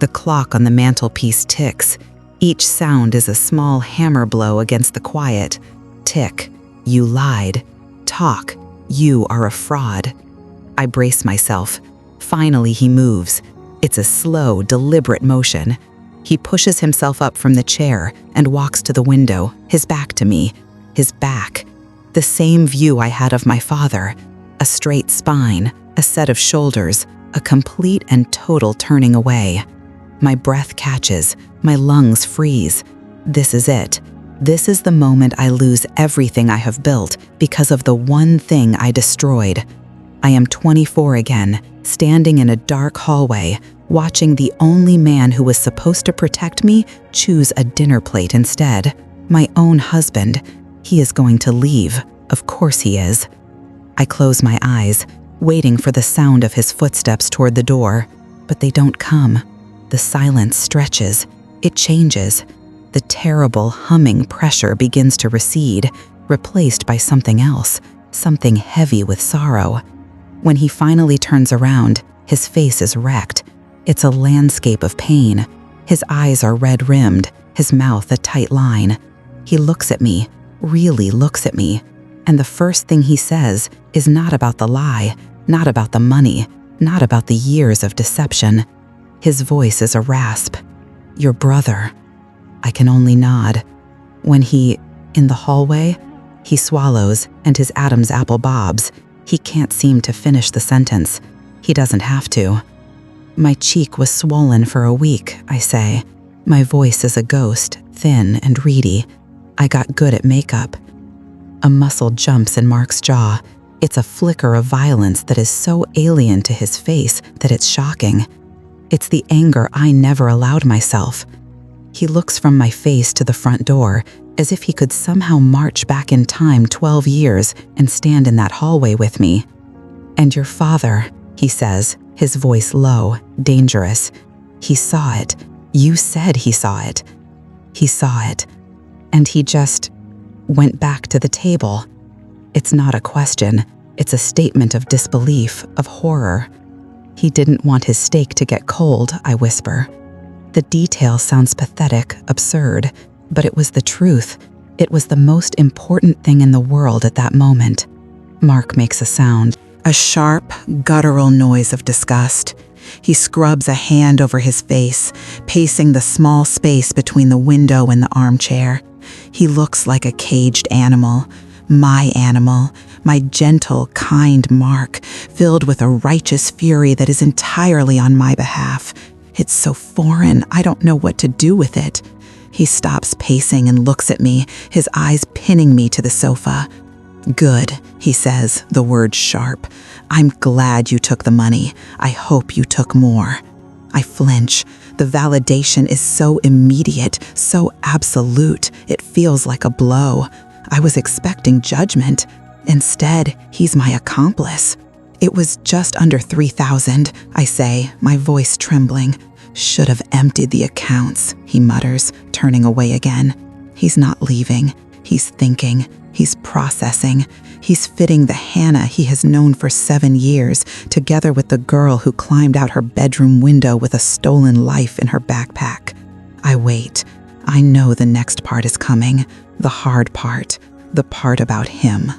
A: The clock on the mantelpiece ticks. Each sound is a small hammer blow against the quiet. Tick. You lied. Talk. You are a fraud. I brace myself. Finally, he moves. It's a slow, deliberate motion. He pushes himself up from the chair and walks to the window, his back to me. His back. The same view I had of my father. A straight spine, a set of shoulders, a complete and total turning away. My breath catches, my lungs freeze. This is it. This is the moment I lose everything I have built because of the one thing I destroyed. I am 24 again, standing in a dark hallway, watching the only man who was supposed to protect me choose a dinner plate instead. My own husband. He is going to leave. Of course he is. I close my eyes, waiting for the sound of his footsteps toward the door, but they don't come. The silence stretches. It changes. The terrible, humming pressure begins to recede, replaced by something else, something heavy with sorrow. When he finally turns around, his face is wrecked. It's a landscape of pain. His eyes are red-rimmed, his mouth a tight line. He looks at me, really looks at me, and the first thing he says is not about the lie, not about the money, not about the years of deception. His voice is a rasp. Your brother. I can only nod. When in the hallway, he swallows and his Adam's apple bobs. He can't seem to finish the sentence. He doesn't have to. My cheek was swollen for a week, I say. My voice is a ghost, thin and reedy. I got good at makeup. A muscle jumps in Mark's jaw. It's a flicker of violence that is so alien to his face that it's shocking. It's the anger I never allowed myself. He looks from my face to the front door, as if he could somehow march back in time 12 years and stand in that hallway with me. And your father, he says, his voice low, dangerous. He saw it. You said he saw it. He saw it. And he just went back to the table. It's not a question. It's a statement of disbelief, of horror. He didn't want his steak to get cold, I whisper. The detail sounds pathetic, absurd, but it was the truth. It was the most important thing in the world at that moment. Mark makes a sound, a sharp, guttural noise of disgust. He scrubs a hand over his face, pacing the small space between the window and the armchair. He looks like a caged animal, my gentle, kind Mark, filled with a righteous fury that is entirely on my behalf. It's so foreign, I don't know what to do with it. He stops pacing and looks at me, his eyes pinning me to the sofa. "Good," he says, the words sharp. "I'm glad you took the money. I hope you took more." I flinch. The validation is so immediate, so absolute, it feels like a blow. I was expecting judgment. Instead, he's my accomplice. "It was just under 3,000, I say, my voice trembling. "Should have emptied the accounts," he mutters, turning away again. He's not leaving. He's thinking. He's processing. He's fitting the Hannah he has known for 7 years, together with the girl who climbed out her bedroom window with a stolen life in her backpack. I wait. I know the next part is coming. The hard part. The part about him.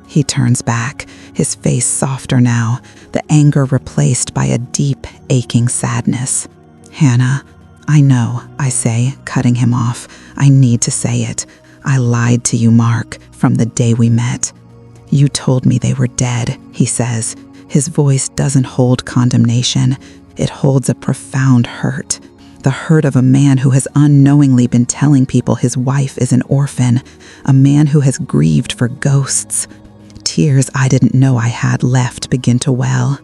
A: He turns back, his face softer now, the anger replaced by a deep, aching sadness. "Hannah, I know," I say, cutting him off. "I need to say it. I lied to you, Mark, from the day we met." "You told me they were dead," he says. His voice doesn't hold condemnation. It holds a profound hurt. The hurt of a man who has unknowingly been telling people his wife is an orphan. A man who has grieved for ghosts. Tears I didn't know I had left begin to well.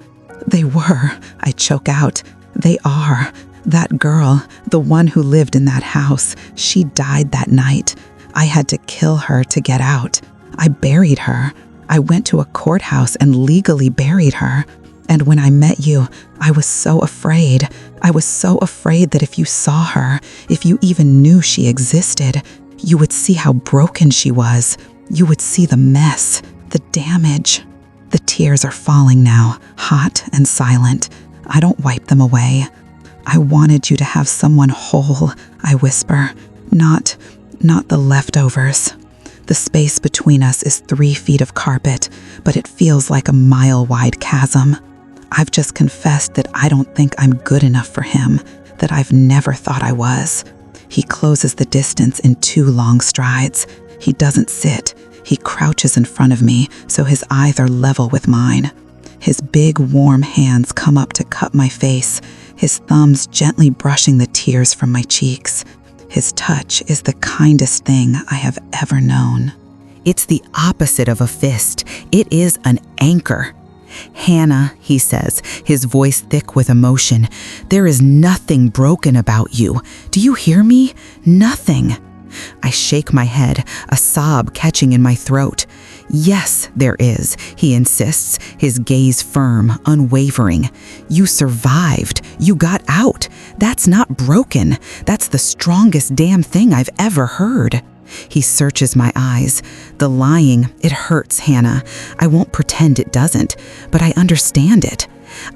A: "They were," I choke out. "They are. That girl, the one who lived in that house, she died that night. I had to kill her to get out. I buried her. I went to a courthouse and legally buried her. And when I met you, I was so afraid. I was so afraid that if you saw her, if you even knew she existed, you would see how broken she was. You would see the mess, the damage." The tears are falling now, hot and silent. I don't wipe them away. "I wanted you to have someone whole," I whisper. Not the leftovers." The space between us is 3 feet of carpet, but it feels like a mile-wide chasm. I've just confessed that I don't think I'm good enough for him, that I've never thought I was. He closes the distance in 2 long strides. He doesn't sit. He crouches in front of me, so his eyes are level with mine. His big, warm hands come up to cup my face, his thumbs gently brushing the tears from my cheeks. His touch is the kindest thing I have ever known. It's the opposite of a fist. It is an anchor. "Hannah," he says, his voice thick with emotion, "there is nothing broken about you. Do you hear me? Nothing." I shake my head, a sob catching in my throat. "Yes, there is," he insists, his gaze firm, unwavering. "You survived. You got out. That's not broken. That's the strongest damn thing I've ever heard." He searches my eyes. "The lying, it hurts, Hannah. I won't pretend it doesn't, but I understand it.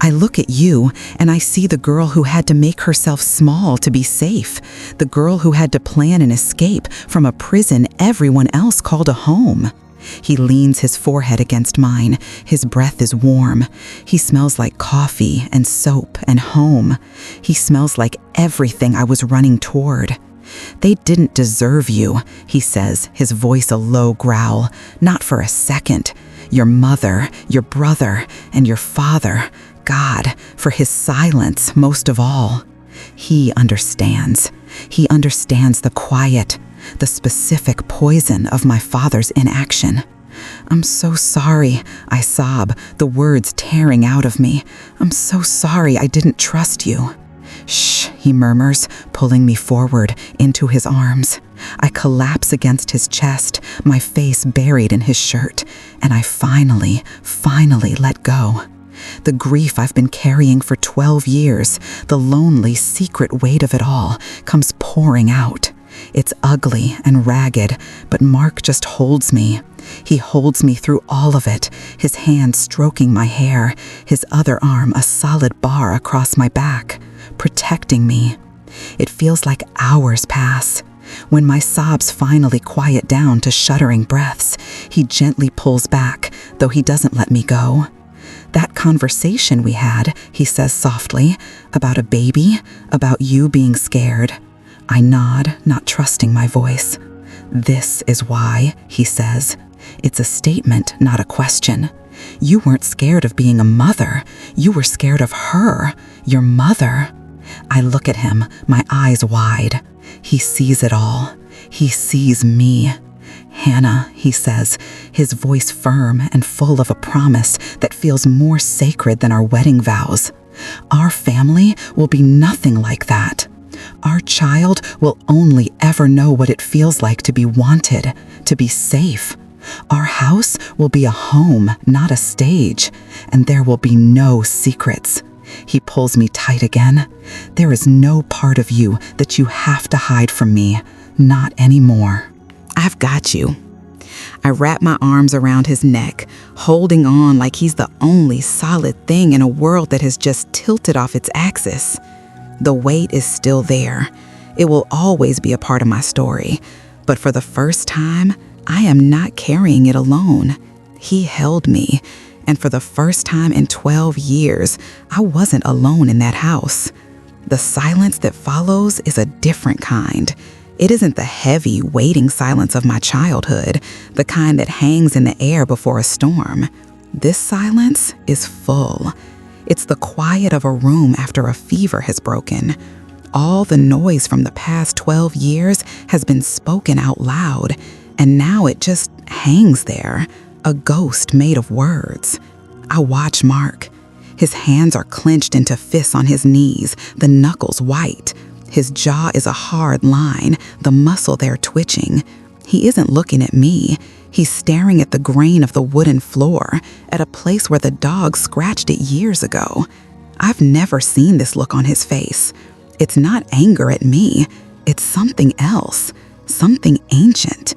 A: I look at you and I see the girl who had to make herself small to be safe, the girl who had to plan an escape from a prison everyone else called a home." He leans his forehead against mine. His breath is warm. He smells like coffee and soap and home. He smells like everything I was running toward. "They didn't deserve you," he says, his voice a low growl. "Not for a second. Your mother, your brother, and your father. God, for his silence most of all. He understands. He understands the quiet, the specific poison of my father's inaction." "I'm so sorry," I sob, the words tearing out of me. "I'm so sorry I didn't trust you." "Shh," he murmurs, pulling me forward into his arms. I collapse against his chest, my face buried in his shirt, and I finally let go. The grief I've been carrying for 12 years, the lonely, secret weight of it all, comes pouring out. It's ugly and ragged, but Mark just holds me. He holds me through all of it, his hand stroking my hair, his other arm a solid bar across my back, protecting me. It feels like hours pass. When my sobs finally quiet down to shuddering breaths, he gently pulls back, though he doesn't let me go. "That conversation we had," he says softly, "about a baby, about you being scared." I nod, not trusting my voice. "This is why," he says. It's a statement, not a question. You weren't scared of being a mother. You were scared of her, your mother. I look at him, my eyes wide. He sees it all. He sees me. Hannah, he says, his voice firm and full of a promise that feels more sacred than our wedding vows. Our family will be nothing like that. Our child will only ever know what it feels like to be wanted, to be safe. Our house will be a home, not a stage, and there will be no secrets. He pulls me tight again. There is no part of you that you have to hide from me, not anymore. I've got you. I wrap my arms around his neck, holding on like he's the only solid thing in a world that has just tilted off its axis. The weight is still there. It will always be a part of my story. But for the first time, I am not carrying it alone. He held me, and for the first time in 12 years, I wasn't alone in that house. The silence that follows is a different kind. It isn't the heavy, waiting silence of my childhood, the kind that hangs in the air before a storm. This silence is full. It's the quiet of a room after a fever has broken. All the noise from the past 12 years has been spoken out loud, and now it just hangs there, a ghost made of words. I watch Mark. His hands are clenched into fists on his knees, the knuckles white. His jaw is a hard line, the muscle there twitching. He isn't looking at me. He's staring at the grain of the wooden floor, at a place where the dog scratched it years ago. I've never seen this look on his face. It's not anger at me. It's something else, something ancient.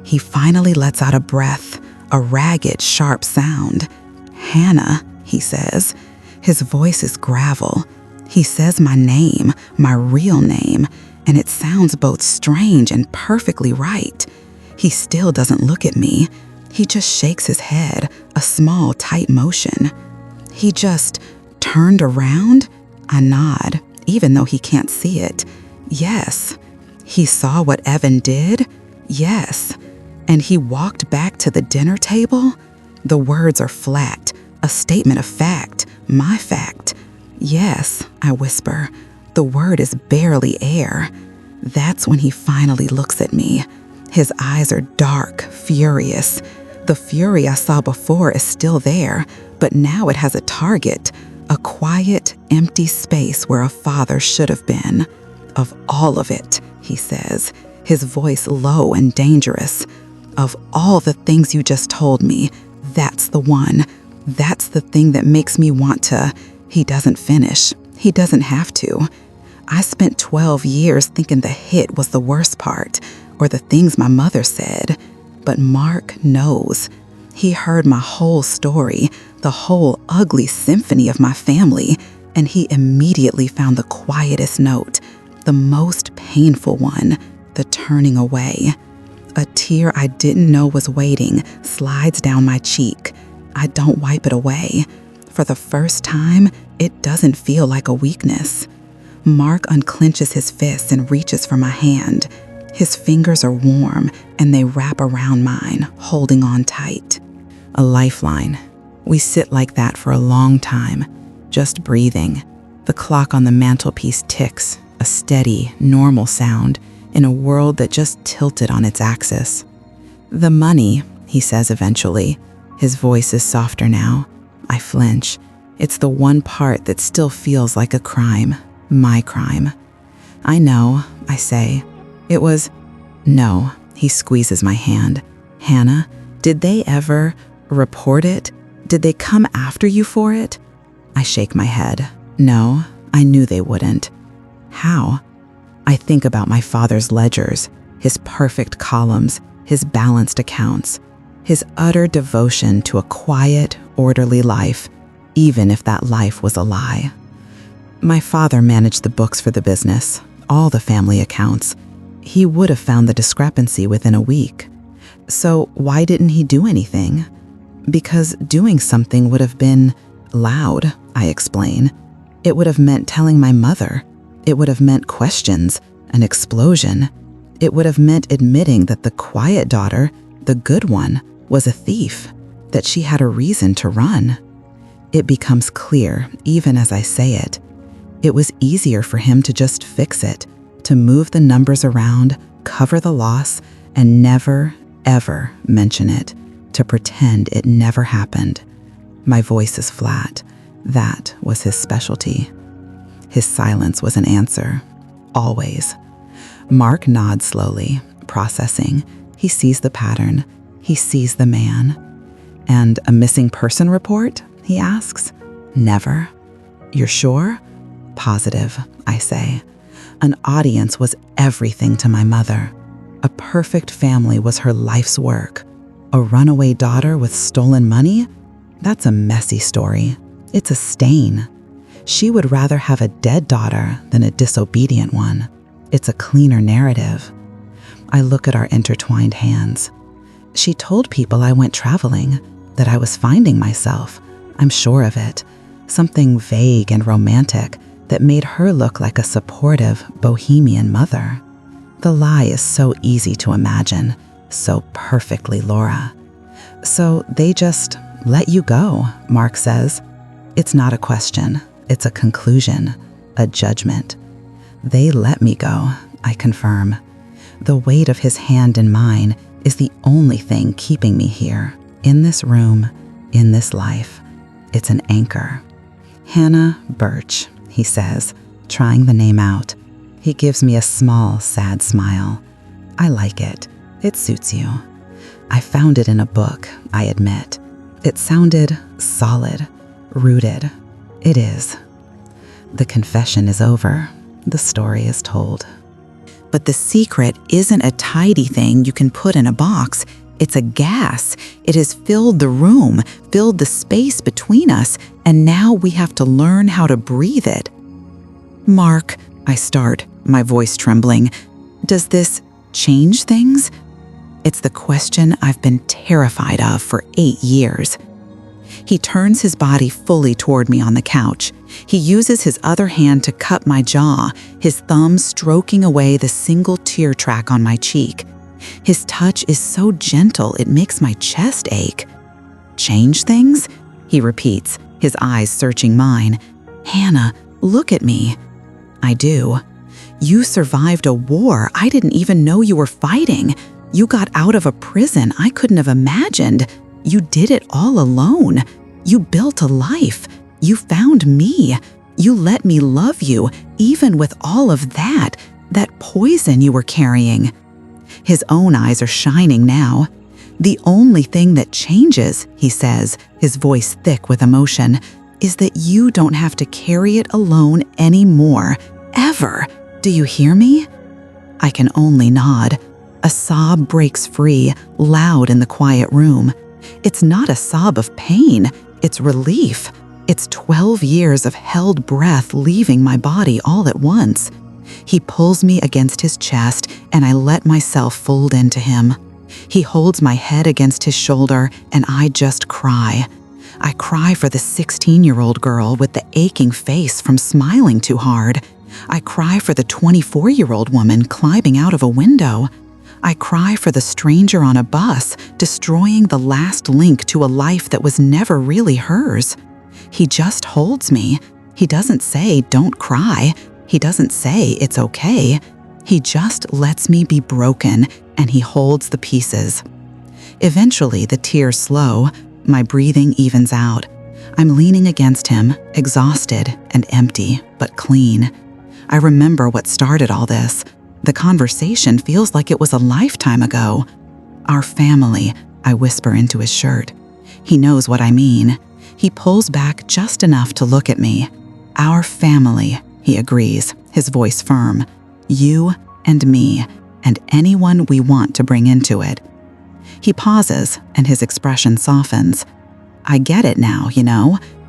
A: He finally lets out a breath, a ragged, sharp sound. Hannah, he says. His voice is gravel. He says my name, my real name, and it sounds both strange and perfectly right. He still doesn't look at me. He just shakes his head, a small, tight motion. He just turned around. I nod, even though he can't see it. Yes. He saw what Evan did? Yes. And he walked back to the dinner table? The words are flat, a statement of fact, my fact. Yes, I whisper. The word is barely air. That's when he finally looks at me. His eyes are dark, furious. The fury I saw before is still there, but now it has a target, a quiet, empty space where a father should have been. Of all of it, he says, his voice low and dangerous. Of all the things you just told me, that's the one. That's the thing that makes me want to. He doesn't finish. He doesn't have to. I spent 12 years thinking the hit was the worst part, or the things my mother said. But Mark knows. He heard my whole story, the whole ugly symphony of my family, and he immediately found the quietest note, the most painful one, the turning away. A tear I didn't know was waiting slides down my cheek. I don't wipe it away. For the first time, it doesn't feel like a weakness. Mark unclenches his fists and reaches for my hand. His fingers are warm, and they wrap around mine, holding on tight. A lifeline. We sit like that for a long time, just breathing. The clock on the mantelpiece ticks, a steady, normal sound, in a world that just tilted on its axis. The money, he says eventually. His voice is softer now. I flinch. It's the one part that still feels like a crime, my crime. I know, I say. It was... No, he squeezes my hand. Hannah, did they ever report it? Did they come after you for it? I shake my head. No, I knew they wouldn't. How? I think about my father's ledgers, his perfect columns, his balanced accounts, his utter devotion to a quiet, orderly life, even if that life was a lie. My father managed the books for the business, all the family accounts. He would have found the discrepancy within a week. So why didn't he do anything? Because doing something would have been loud, I explain. It would have meant telling my mother. It would have meant questions, an explosion. It would have meant admitting that the quiet daughter, the good one, was a thief. that she had a reason to run. It becomes clear, even as I say it. It was easier for him to just fix it, to move the numbers around, cover the loss, and never, ever mention it, to pretend it never happened. My voice is flat. That was his specialty. His silence was an answer. Always. Mark nods slowly, processing. He sees the pattern. He sees the man. And a missing person report? He asks. Never. You're sure? Positive, I say. An audience was everything to my mother. A perfect family was her life's work. A runaway daughter with stolen money? That's a messy story. It's a stain. She would rather have a dead daughter than a disobedient one. It's a cleaner narrative. I look at our intertwined hands. She told people I went traveling, that I was finding myself. I'm sure of it. Something vague and romantic that made her look like a supportive, bohemian mother. The lie is so easy to imagine, so perfectly Laura. So they just let you go, Mark says. It's not a question. It's a conclusion, a judgment. They let me go, I confirm. The weight of his hand in mine is the only thing keeping me here, in this room, in this life. It's an anchor. Hannah Birch, he says, trying the name out. He gives me a small, sad smile. I like it. It suits you. I found it in a book, I admit. It sounded solid, rooted. It is. The confession is over. The story is told. But the secret isn't a tidy thing you can put in a box. It's a gas. It has filled the room, filled the space between us, and now we have to learn how to breathe it. Mark, I start, my voice trembling. Does this change things? It's the question I've been terrified of for 8 years. He turns his body fully toward me on the couch. He uses his other hand to cup my jaw, his thumb stroking away the single tear track on my cheek. His touch is so gentle it makes my chest ache. Change things? He repeats, his eyes searching mine. Hannah, look at me. I do. You survived a war I didn't even know you were fighting. You got out of a prison I couldn't have imagined. You did it all alone. You built a life. You found me. You let me love you, even with all of that poison you were carrying. His own eyes are shining now. The only thing that changes, he says, his voice thick with emotion, is that you don't have to carry it alone anymore, ever. Do you hear me? I can only nod. A sob breaks free, loud in the quiet room. It's not a sob of pain, it's relief. It's 12 years of held breath leaving my body all at once. He pulls me against his chest, and I let myself fold into him. He holds my head against his shoulder, and I just cry. I cry for the 16-year-old girl with the aching face from smiling too hard. I cry for the 24-year-old woman climbing out of a window. I cry for the stranger on a bus, destroying the last link to a life that was never really hers. He just holds me. He doesn't say, "Don't cry." He doesn't say, "It's okay." He just lets me be broken, and he holds the pieces. Eventually, the tears slow. My breathing evens out. I'm leaning against him, exhausted and empty, but clean. I remember what started all this. The conversation feels like it was a lifetime ago. Our family, I whisper into his shirt. He knows what I mean. He pulls back just enough to look at me. Our family, he agrees, his voice firm. You and me, and anyone we want to bring into it. He pauses, and his expression softens. I get it now,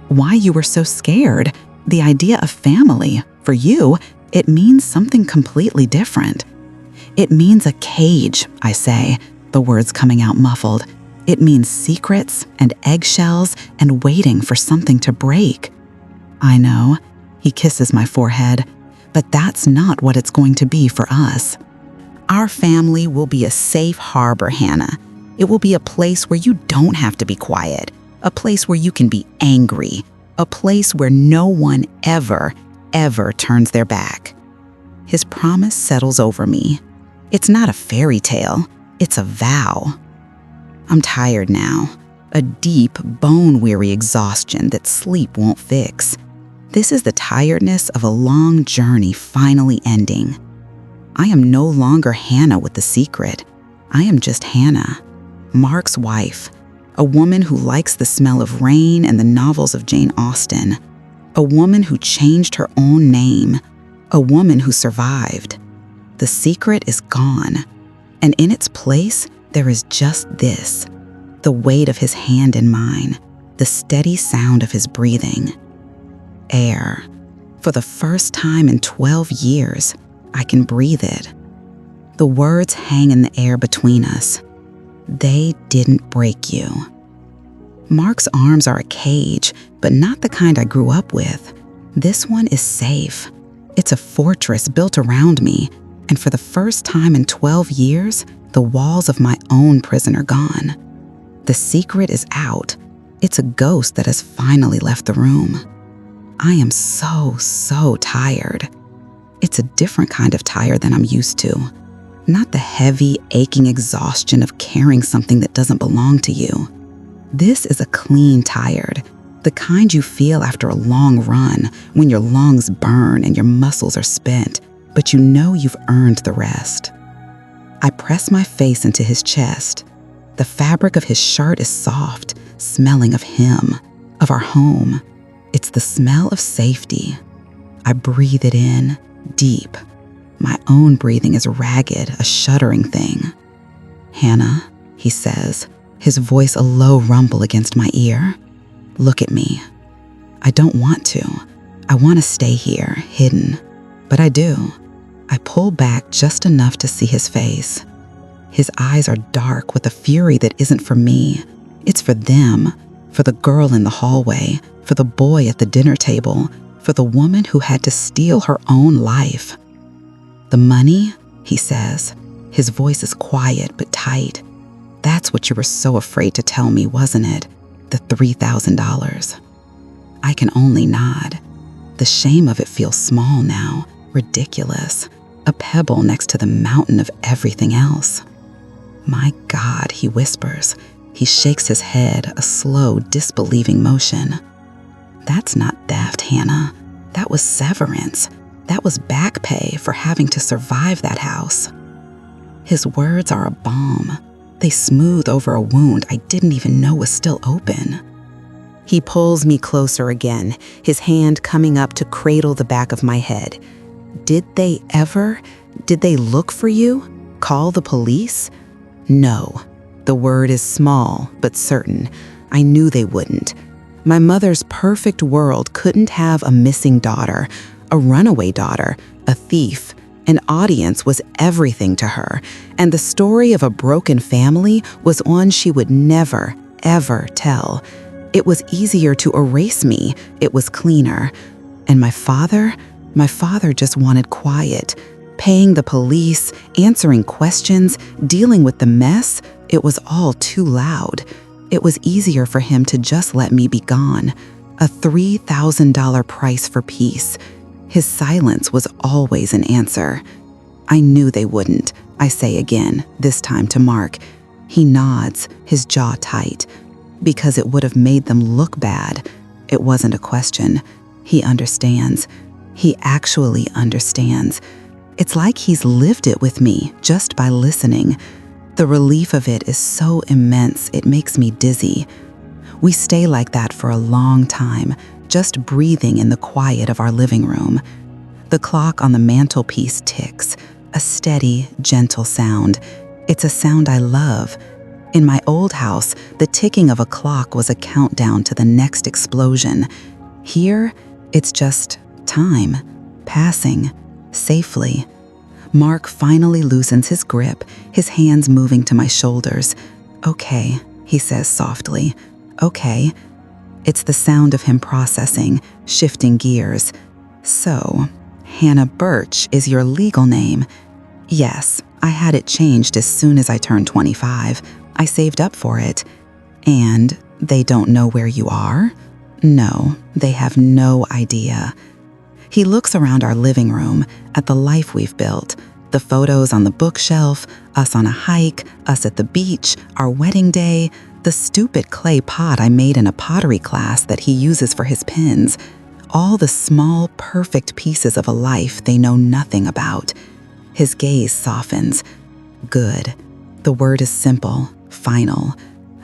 A: why you were so scared. The idea of family, for you, it means something completely different. It means a cage, I say, the words coming out muffled. It means secrets and eggshells and waiting for something to break. I know, he kisses my forehead, but that's not what it's going to be for us. Our family will be a safe harbor, Hannah. It will be a place where you don't have to be quiet, a place where you can be angry, a place where no one ever turns their back. His promise settles over me. It's not a fairy tale, it's a vow. I'm tired now, a deep, bone-weary exhaustion that sleep won't fix. This is the tiredness of a long journey finally ending. I am no longer Hannah with the secret. I am just Hannah, Mark's wife, a woman who likes the smell of rain and the novels of Jane Austen, a woman who changed her own name, a woman who survived. The secret is gone, and in its place, there is just this, the weight of his hand in mine, the steady sound of his breathing. Air. For the first time in 12 years, I can breathe it. The words hang in the air between us. They didn't break you. Mark's arms are a cage, but not the kind I grew up with. This one is safe. It's a fortress built around me, and for the first time in 12 years, the walls of my own prison are gone. The secret is out. It's a ghost that has finally left the room. I am so tired. It's a different kind of tired than I'm used to. Not the heavy, aching exhaustion of carrying something that doesn't belong to you. This is a clean tired, the kind you feel after a long run when your lungs burn and your muscles are spent, but you know you've earned the rest. I press my face into his chest. The fabric of his shirt is soft, smelling of him, of our home. It's the smell of safety. I breathe it in, deep. My own breathing is ragged, a shuddering thing. "Hannah," he says, his voice a low rumble against my ear. "Look at me. I don't want to. I want to stay here, hidden. But I do." I pull back just enough to see his face. His eyes are dark with a fury that isn't for me. It's for them, for the girl in the hallway, for the boy at the dinner table, for the woman who had to steal her own life. "The money," he says. His voice is quiet but tight. "That's what you were so afraid to tell me, wasn't it? The $3,000. I can only nod. The shame of it feels small now, ridiculous, a pebble next to the mountain of everything else. "My God," he whispers. He shakes his head, a slow, disbelieving motion. "That's not theft, Hannah. That was severance. That was back pay for having to survive that house." His words are a balm. They smooth over a wound I didn't even know was still open. He pulls me closer again, his hand coming up to cradle the back of my head. Did they look for you? Call the police? No. The word is small, but certain. I knew they wouldn't. My mother's perfect world couldn't have a missing daughter, a runaway daughter, a thief. An audience was everything to her, and the story of a broken family was one she would never, ever tell. It was easier to erase me. It was cleaner. And my father just wanted quiet. Paying the police, answering questions, dealing with the mess, it was all too loud. It was easier for him to just let me be gone. A $3,000 price for peace. His silence was always an answer. I knew they wouldn't, I say again, this time to Mark. He nods, his jaw tight. Because it would have made them look bad. It wasn't a question. He understands. He actually understands. It's like he's lived it with me just by listening. The relief of it is so immense it makes me dizzy. We stay like that for a long time, just breathing in the quiet of our living room. The clock on the mantelpiece ticks, a steady, gentle sound. It's a sound I love. In my old house, the ticking of a clock was a countdown to the next explosion. Here, it's just time, passing, safely. Mark finally loosens his grip, his hands moving to my shoulders. "Okay," he says softly. "Okay." It's the sound of him processing, shifting gears. "So, Hannah Birch is your legal name?" "Yes, I had it changed as soon as I turned 25. I saved up for it. And they don't know where you are? No, they have no idea. He looks around our living room at the life we've built, the photos on the bookshelf, us on a hike, us at the beach, our wedding day, the stupid clay pot I made in a pottery class that he uses for his pins, all the small, perfect pieces of a life they know nothing about. His gaze softens. Good. The word is simple, final.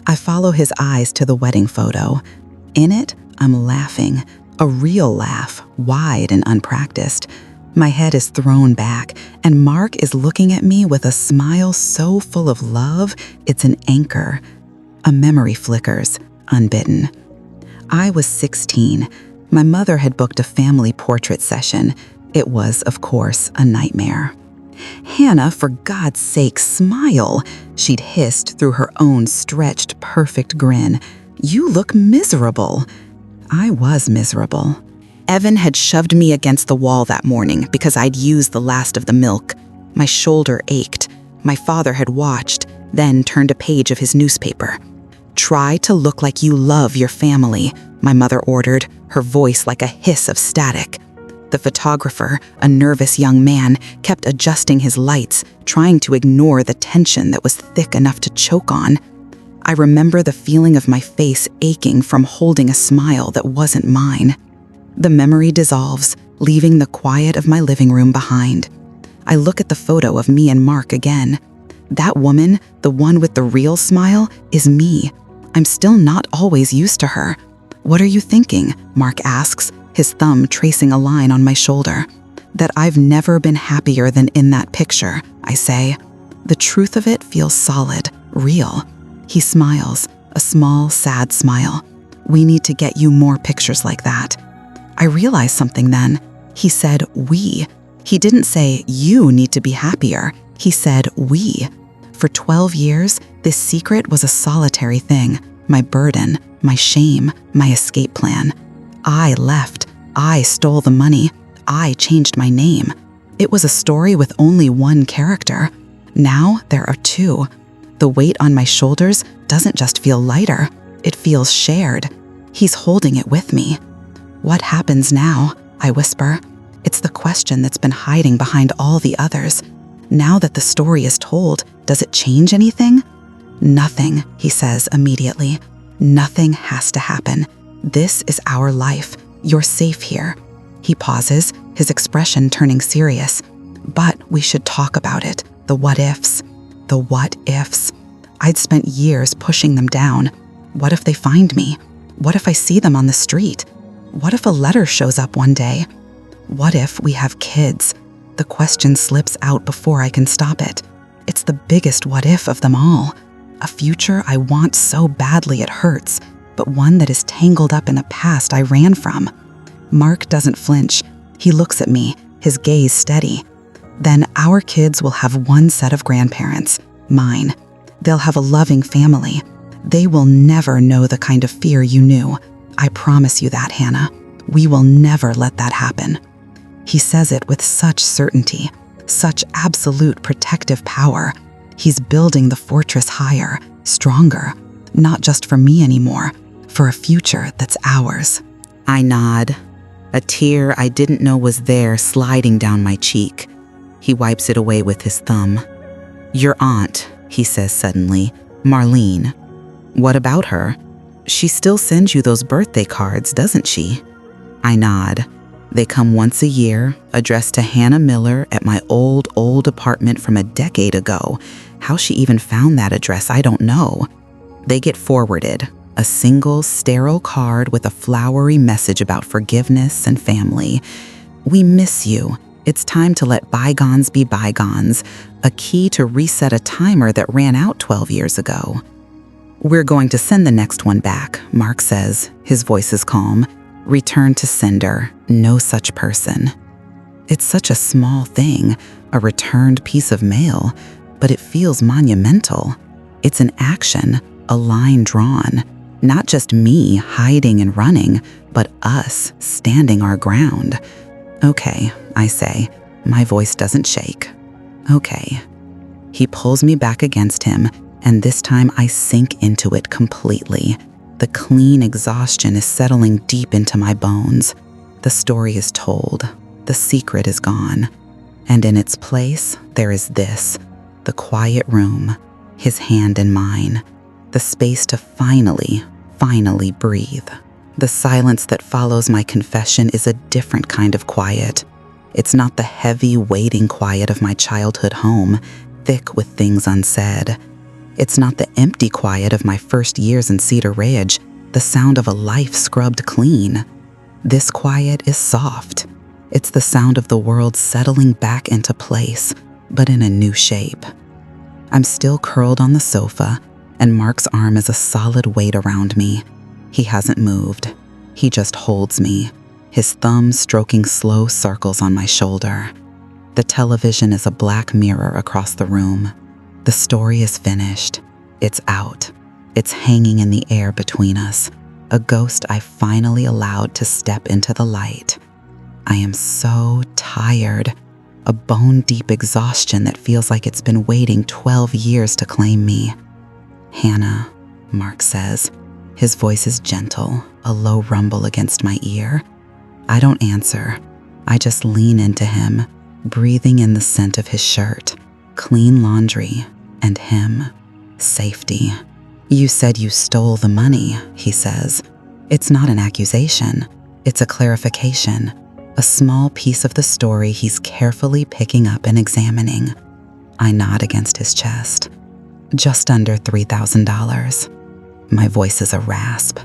A: I follow his eyes to the wedding photo. In it, I'm laughing, a real laugh, wide and unpracticed. My head is thrown back, and Mark is looking at me with a smile so full of love, it's an anchor. A memory flickers, unbidden. I was 16. My mother had booked a family portrait session. It was, of course, a nightmare. "Hannah, for God's sake, smile," she'd hissed through her own stretched, perfect grin. "You look miserable." I was miserable. Evan had shoved me against the wall that morning because I'd used the last of the milk. My shoulder ached. My father had watched, then turned a page of his newspaper. "Try to look like you love your family," my mother ordered, her voice like a hiss of static. The photographer, a nervous young man, kept adjusting his lights, trying to ignore the tension that was thick enough to choke on. I remember the feeling of my face aching from holding a smile that wasn't mine. The memory dissolves, leaving the quiet of my living room behind. I look at the photo of me and Mark again. That woman, the one with the real smile, is me. I'm still not always used to her. "What are you thinking?" Mark asks, his thumb tracing a line on my shoulder. "That I've never been happier than in that picture," I say. The truth of it feels solid, real. He smiles, a small, sad smile. "We need to get you more pictures like that." I realized something then. He said, "we." He didn't say, "You need to be happier." He said, "we." For 12 years, this secret was a solitary thing, my burden, my shame, my escape plan. I left. I stole the money. I changed my name. It was a story with only one character. Now there are two. The weight on my shoulders doesn't just feel lighter, it feels shared. He's holding it with me. "What happens now?" I whisper. It's the question that's been hiding behind all the others. Now that the story is told, does it change anything? "Nothing," he says immediately. "Nothing has to happen. This is our life. You're safe here." He pauses, his expression turning serious. "But we should talk about it. The what ifs." The what ifs. I'd spent years pushing them down. What if they find me? What if I see them on the street? What if a letter shows up one day? What if we have kids? The question slips out before I can stop it. It's the biggest what if of them all. A future I want so badly it hurts, but one that is tangled up in a past I ran from. Mark doesn't flinch. He looks at me, his gaze steady. "Then our kids will have one set of grandparents, mine. They'll have a loving family. They will never know the kind of fear you knew. I promise you that, Hannah. We will never let that happen." He says it with such certainty, such absolute protective power. He's building the fortress higher, stronger, not just for me anymore, for a future that's ours. I nod, a tear I didn't know was there sliding down my cheek. He wipes it away with his thumb. "Your aunt," he says suddenly, "Marlene. What about her? She still sends you those birthday cards, doesn't she?" I nod. They come once a year, addressed to Hannah Miller at my old apartment from a decade ago. How she even found that address, I don't know. They get forwarded, a single sterile card with a flowery message about forgiveness and family. "We miss you. It's time to let bygones be bygones," a key to reset a timer that ran out 12 years ago. "We're going to send the next one back," Mark says, his voice is calm. "Return to sender, no such person." It's such a small thing, a returned piece of mail, but it feels monumental. It's an action, a line drawn. Not just me hiding and running, but us standing our ground. "Okay," I say. My voice doesn't shake. "Okay." He pulls me back against him, And this time I sink into it completely. The clean exhaustion is settling deep into my bones. The story is told. The secret is gone. And in its place, there is this, the quiet room, his hand in mine, the space to finally breathe. The silence that follows my confession is a different kind of quiet. It's not the heavy, waiting quiet of my childhood home, thick with things unsaid. It's not the empty quiet of my first years in Cedar Ridge, the sound of a life scrubbed clean. This quiet is soft. It's the sound of the world settling back into place, but in a new shape. I'm still curled on the sofa, and Mark's arm is a solid weight around me. He hasn't moved. He just holds me, his thumb stroking slow circles on my shoulder. The television is a black mirror across the room. The story is finished. It's out. It's hanging in the air between us, a ghost I finally allowed to step into the light. I am so tired, a bone-deep exhaustion that feels like it's been waiting 12 years to claim me. "Hannah," Mark says. His voice is gentle, a low rumble against my ear. I don't answer. I just lean into him, breathing in the scent of his shirt, clean laundry, and him, safety. "You said you stole the money," he says. It's not an accusation. It's a clarification, a small piece of the story he's carefully picking up and examining. I nod against his chest. "Just under $3,000. My voice is a rasp.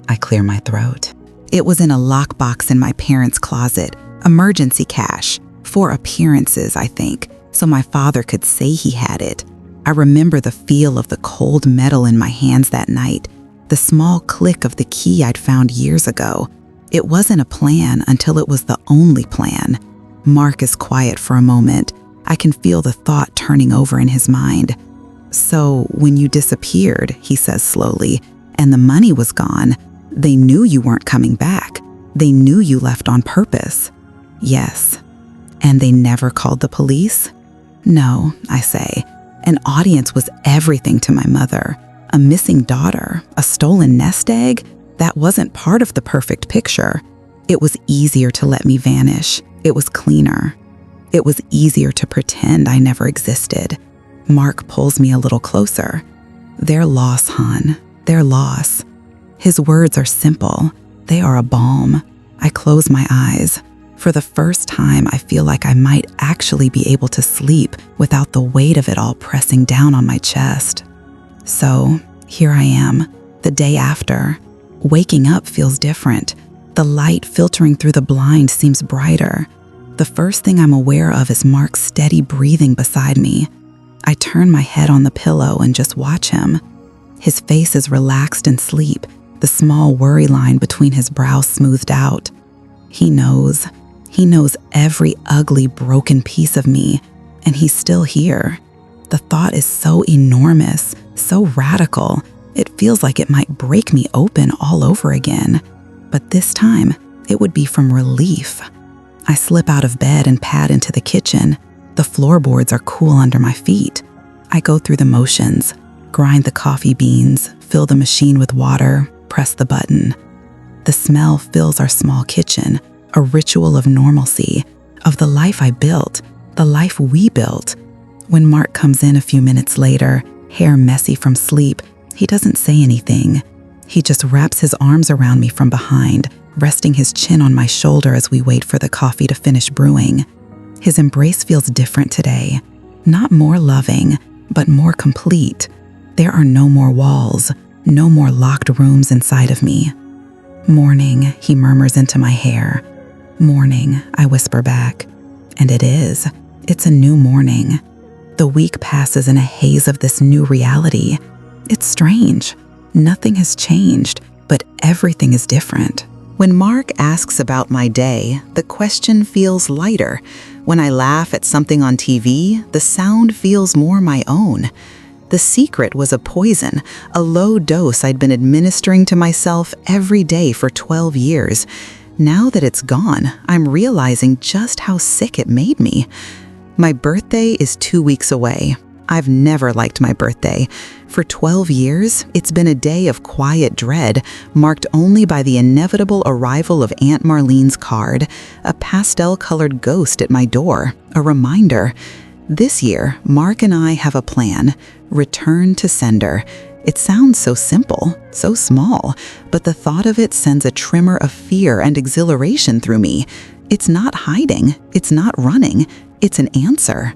A: I clear my throat. "It was in a lockbox in my parents' closet, emergency cash, for appearances, I think, so my father could say he had it. I remember the feel of the cold metal in my hands that night, the small click of the key I'd found years ago. It wasn't a plan until it was the only plan." Mark is quiet for a moment. I can feel the thought turning over in his mind. "So when you disappeared," he says slowly, "and the money was gone, they knew you weren't coming back. They knew you left on purpose." "Yes." "And they never called the police?" "No," I say. An audience was everything to my mother. A missing daughter, a stolen nest egg, that wasn't part of the perfect picture. It was easier to let me vanish. It was cleaner. It was easier to pretend I never existed. Mark pulls me a little closer. "Their loss, hon. Their loss." His words are simple. They are a balm. I close my eyes. For the first time, I feel like I might actually be able to sleep without the weight of it all pressing down on my chest. So, here I am, the day after. Waking up feels different. The light filtering through the blind seems brighter. The first thing I'm aware of is Mark's steady breathing beside me. I turn my head on the pillow and just watch him. His face is relaxed in sleep, the small worry line between his brows smoothed out. He knows. He knows every ugly, broken piece of me, and he's still here. The thought is so enormous, so radical, it feels like it might break me open all over again. But this time, it would be from relief. I slip out of bed and pad into the kitchen. The floorboards are cool under my feet. I go through the motions, grind the coffee beans, fill the machine with water, press the button. The smell fills our small kitchen, a ritual of normalcy, of the life I built, the life we built. When Mark comes in a few minutes later, hair messy from sleep, he doesn't say anything. He just wraps his arms around me from behind, resting his chin on my shoulder as we wait for the coffee to finish brewing. His embrace feels different today. Not more loving, but more complete. There are no more walls, no more locked rooms inside of me. "Morning," he murmurs into my hair. "Morning," I whisper back. And it is. It's a new morning. The week passes in a haze of this new reality. It's strange. Nothing has changed, but everything is different. When Mark asks about my day, the question feels lighter. When I laugh at something on TV, the sound feels more my own. The secret was a poison, a low dose I'd been administering to myself every day for 12 years. Now that it's gone, I'm realizing just how sick it made me. My birthday is 2 weeks away. I've never liked my birthday. For 12 years, it's been a day of quiet dread, marked only by the inevitable arrival of Aunt Marlene's card, a pastel-colored ghost at my door, a reminder. This year, Mark and I have a plan: return to sender. It sounds so simple, so small, but the thought of it sends a tremor of fear and exhilaration through me. It's not hiding, it's not running, it's an answer.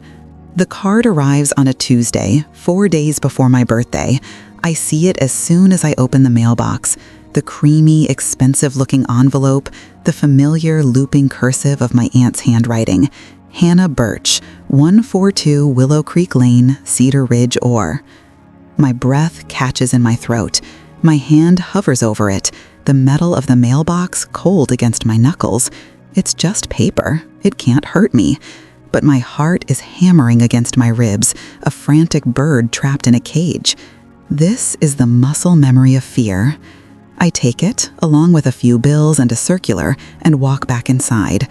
A: The card arrives on a Tuesday, 4 days before my birthday. I see it as soon as I open the mailbox. The creamy, expensive-looking envelope, the familiar looping cursive of my aunt's handwriting. Hannah Birch, 142 Willow Creek Lane, Cedar Ridge, Orr. My breath catches in my throat. My hand hovers over it, the metal of the mailbox cold against my knuckles. It's just paper. It can't hurt me. But my heart is hammering against my ribs, a frantic bird trapped in a cage. This is the muscle memory of fear. I take it, along with a few bills and a circular, and walk back inside.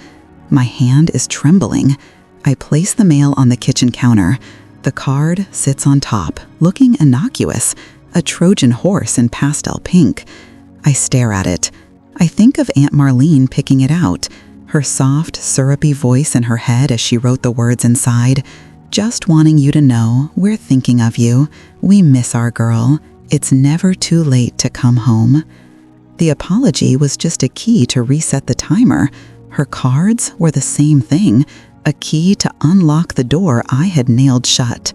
A: My hand is trembling. I place the mail on the kitchen counter. The card sits on top, looking innocuous, a Trojan horse in pastel pink. I stare at it. I think of Aunt Marlene picking it out, her soft, syrupy voice in her head as she wrote the words inside. Just wanting you to know, we're thinking of you. We miss our girl. It's never too late to come home. The apology was just a key to reset the timer. Her cards were the same thing, a key to unlock the door I had nailed shut.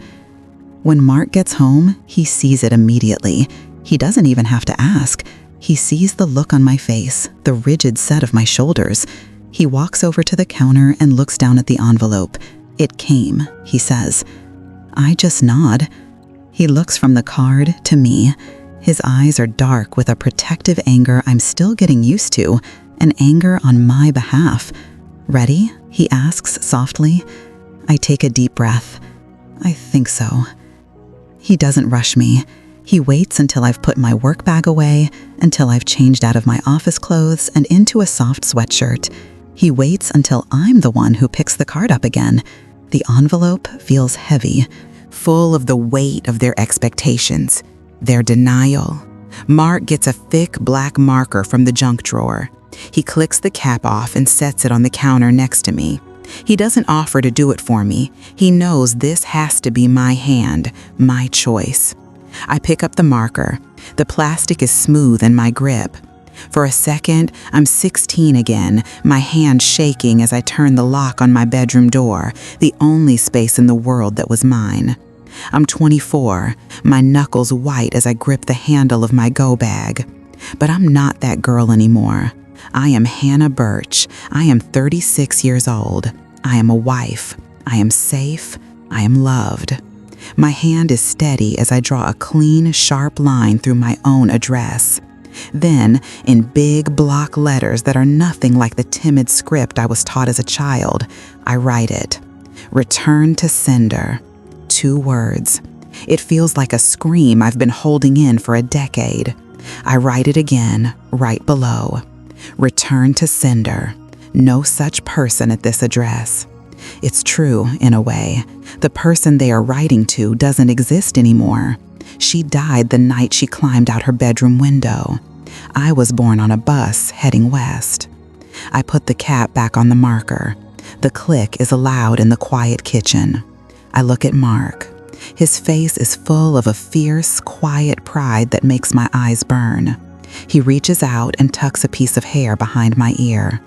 A: When Mark gets home, he sees it immediately. He doesn't even have to ask. He sees the look on my face, the rigid set of my shoulders. He walks over to the counter and looks down at the envelope. It came, he says. I just nod. He looks from the card to me. His eyes are dark with a protective anger I'm still getting used to, an anger on my behalf. Ready? He asks softly. I take a deep breath. I think so. He doesn't rush me. He waits until I've put my work bag away, until I've changed out of my office clothes and into a soft sweatshirt. He waits until I'm the one who picks the card up again. The envelope feels heavy, full of the weight of their expectations, their denial. Mark gets a thick black marker from the junk drawer. He clicks the cap off and sets it on the counter next to me. He doesn't offer to do it for me. He knows this has to be my hand, my choice. I pick up the marker. The plastic is smooth in my grip. For a second, I'm 16 again, my hand shaking as I turn the lock on my bedroom door, the only space in the world that was mine. I'm 24, my knuckles white as I grip the handle of my go bag. But I'm not that girl anymore. I am Hannah Birch. I am 36 years old. I am a wife. I am safe. I am loved. My hand is steady as I draw a clean, sharp line through my own address. Then, in big block letters that are nothing like the timid script I was taught as a child, I write it. Return to sender. 2 words. It feels like a scream I've been holding in for a decade. I write it again, right below. Return to sender. No such person at this address. It's true, in a way. The person they are writing to doesn't exist anymore. She died the night she climbed out her bedroom window. I was born on a bus heading west. I put the cap back on the marker. The click is loud in the quiet kitchen. I look at Mark. His face is full of a fierce, quiet pride that makes my eyes burn. He reaches out and tucks a piece of hair behind my ear.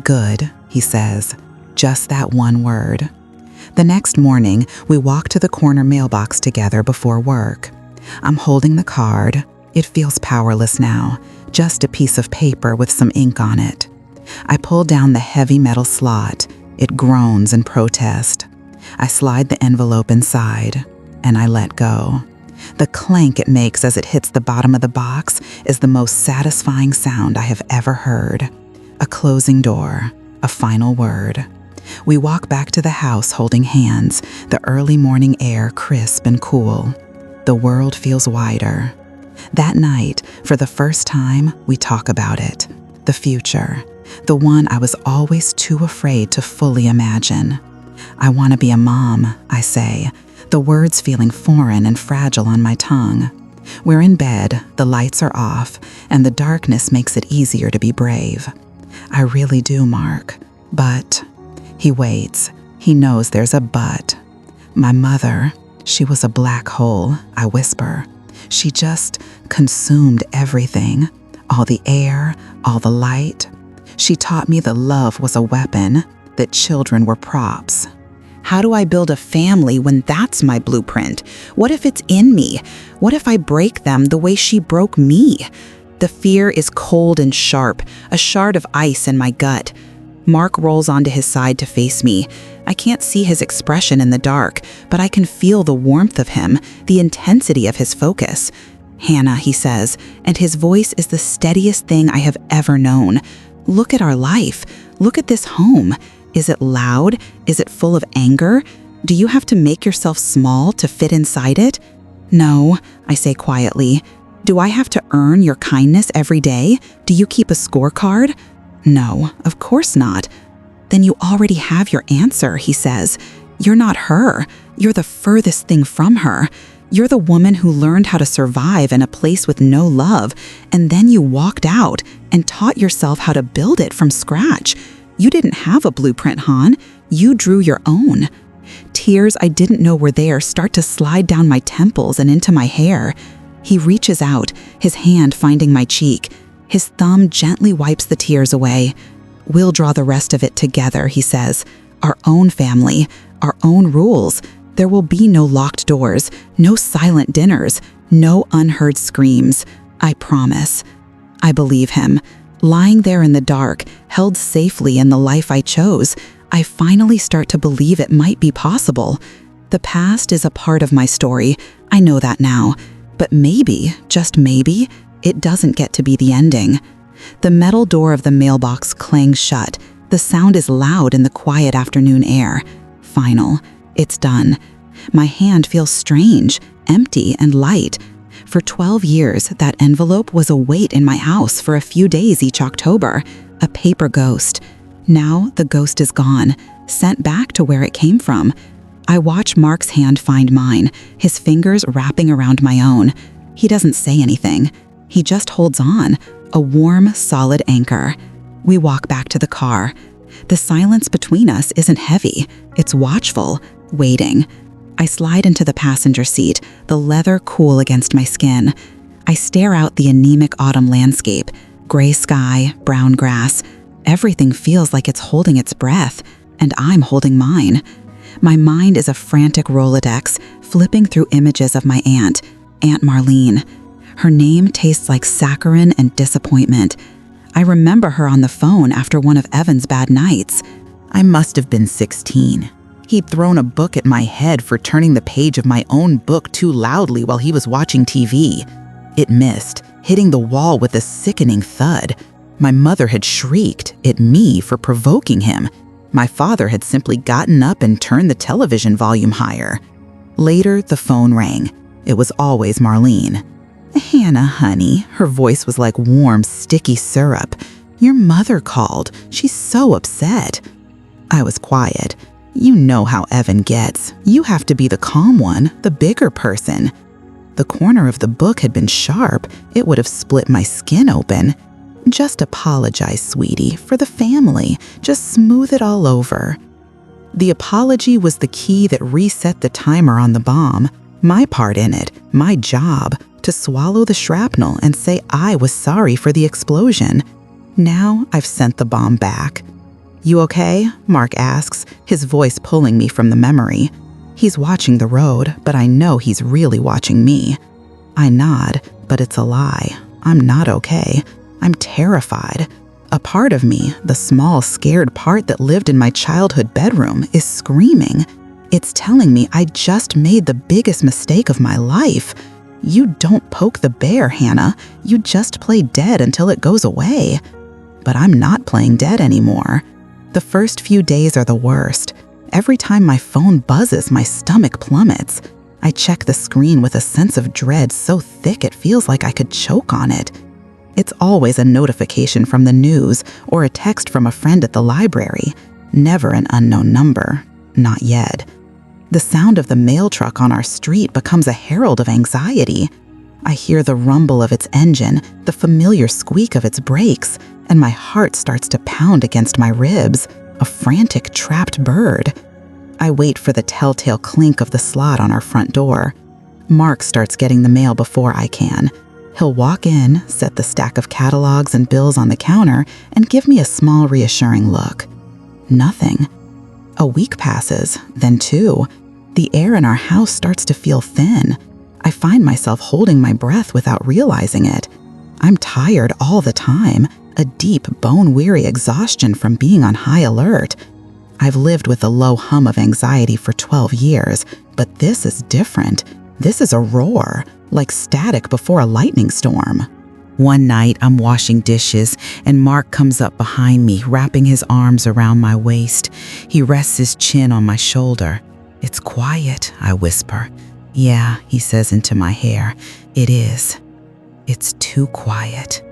A: Good, he says. Just that one word. The next morning, we walk to the corner mailbox together before work. I'm holding the card. It feels powerless now, just a piece of paper with some ink on it. I pull down the heavy metal slot. It groans in protest. I slide the envelope inside, and I let go. The clank it makes as it hits the bottom of the box is the most satisfying sound I have ever heard. A closing door, a final word. We walk back to the house holding hands, the early morning air crisp and cool. The world feels wider. That night, for the first time, we talk about it. The future, the one I was always too afraid to fully imagine. I want to be a mom, I say, the words feeling foreign and fragile on my tongue. We're in bed, the lights are off, and the darkness makes it easier to be brave. I really do, Mark. But he waits. He knows there's a but. My mother, she was a black hole, I whisper. She just consumed everything. All the air, all the light. She taught me that love was a weapon, that children were props. How do I build a family when that's my blueprint? What if it's in me? What if I break them the way she broke me? The fear is cold and sharp, a shard of ice in my gut. Mark rolls onto his side to face me. I can't see his expression in the dark, but I can feel the warmth of him, the intensity of his focus. Hannah, he says, and his voice is the steadiest thing I have ever known. Look at our life. Look at this home. Is it loud? Is it full of anger? Do you have to make yourself small to fit inside it? No, I say quietly. Do I have to earn your kindness every day? Do you keep a scorecard? No, of course not. Then you already have your answer, he says. You're not her. You're the furthest thing from her. You're the woman who learned how to survive in a place with no love, and then you walked out and taught yourself how to build it from scratch. You didn't have a blueprint, Han. You drew your own. Tears I didn't know were there start to slide down my temples and into my hair. He reaches out, his hand finding my cheek. His thumb gently wipes the tears away. We'll draw the rest of it together, he says. Our own family, our own rules. There will be no locked doors, no silent dinners, no unheard screams. I promise. I believe him. Lying there in the dark, held safely in the life I chose, I finally start to believe it might be possible. The past is a part of my story. I know that now. But maybe, just maybe, it doesn't get to be the ending. The metal door of the mailbox clangs shut. The sound is loud in the quiet afternoon air. Final. It's done. My hand feels strange, empty, and light. For 12 years, that envelope was a weight in my house for a few days each October, a paper ghost. Now the ghost is gone, sent back to where it came from. I watch Mark's hand find mine, his fingers wrapping around my own. He doesn't say anything. He just holds on, a warm, solid anchor. We walk back to the car. The silence between us isn't heavy. It's watchful, waiting. I slide into the passenger seat, the leather cool against my skin. I stare out the anemic autumn landscape, gray sky, brown grass. Everything feels like it's holding its breath, and I'm holding mine. My mind is a frantic Rolodex, flipping through images of my aunt, Aunt Marlene. Her name tastes like saccharin and disappointment. I remember her on the phone after one of Evan's bad nights. I must have been 16. He'd thrown a book at my head for turning the page of my own book too loudly while he was watching TV. It missed, hitting the wall with a sickening thud. My mother had shrieked at me for provoking him. My father had simply gotten up and turned the television volume higher. Later, the phone rang. It was always Marlene. "Hannah, honey," her voice was like warm, sticky syrup. "Your mother called. She's so upset." I was quiet. You know how Evan gets. You have to be the calm one, the bigger person. The corner of the book had been sharp. It would have split my skin open. "Just apologize, sweetie, for the family. Just smooth it all over." The apology was the key that reset the timer on the bomb. My part in it, my job, to swallow the shrapnel and say I was sorry for the explosion. Now I've sent the bomb back. "You okay?" Mark asks, his voice pulling me from the memory. He's watching the road, but I know he's really watching me. I nod, but it's a lie. I'm not okay. I'm terrified. A part of me, the small, scared part that lived in my childhood bedroom, is screaming. It's telling me I just made the biggest mistake of my life. You don't poke the bear, Hannah. You just play dead until it goes away. But I'm not playing dead anymore. The first few days are the worst. Every time my phone buzzes, my stomach plummets. I check the screen with a sense of dread so thick it feels like I could choke on it. It's always a notification from the news or a text from a friend at the library. Never an unknown number. Not yet. The sound of the mail truck on our street becomes a herald of anxiety. I hear the rumble of its engine, the familiar squeak of its brakes, and my heart starts to pound against my ribs, a frantic, trapped bird. I wait for the telltale clink of the slot on our front door. Mark starts getting the mail before I can. He'll walk in, set the stack of catalogs and bills on the counter, and give me a small, reassuring look. Nothing. A week passes, then 2. The air in our house starts to feel thin. I find myself holding my breath without realizing it. I'm tired all the time, a deep, bone-weary exhaustion from being on high alert. I've lived with a low hum of anxiety for 12 years, but this is different. This is a roar, like static before a lightning storm. One night, I'm washing dishes, and Mark comes up behind me, wrapping his arms around my waist. He rests his chin on my shoulder. "It's quiet," I whisper. "Yeah," he says into my hair. "It is. It's too quiet."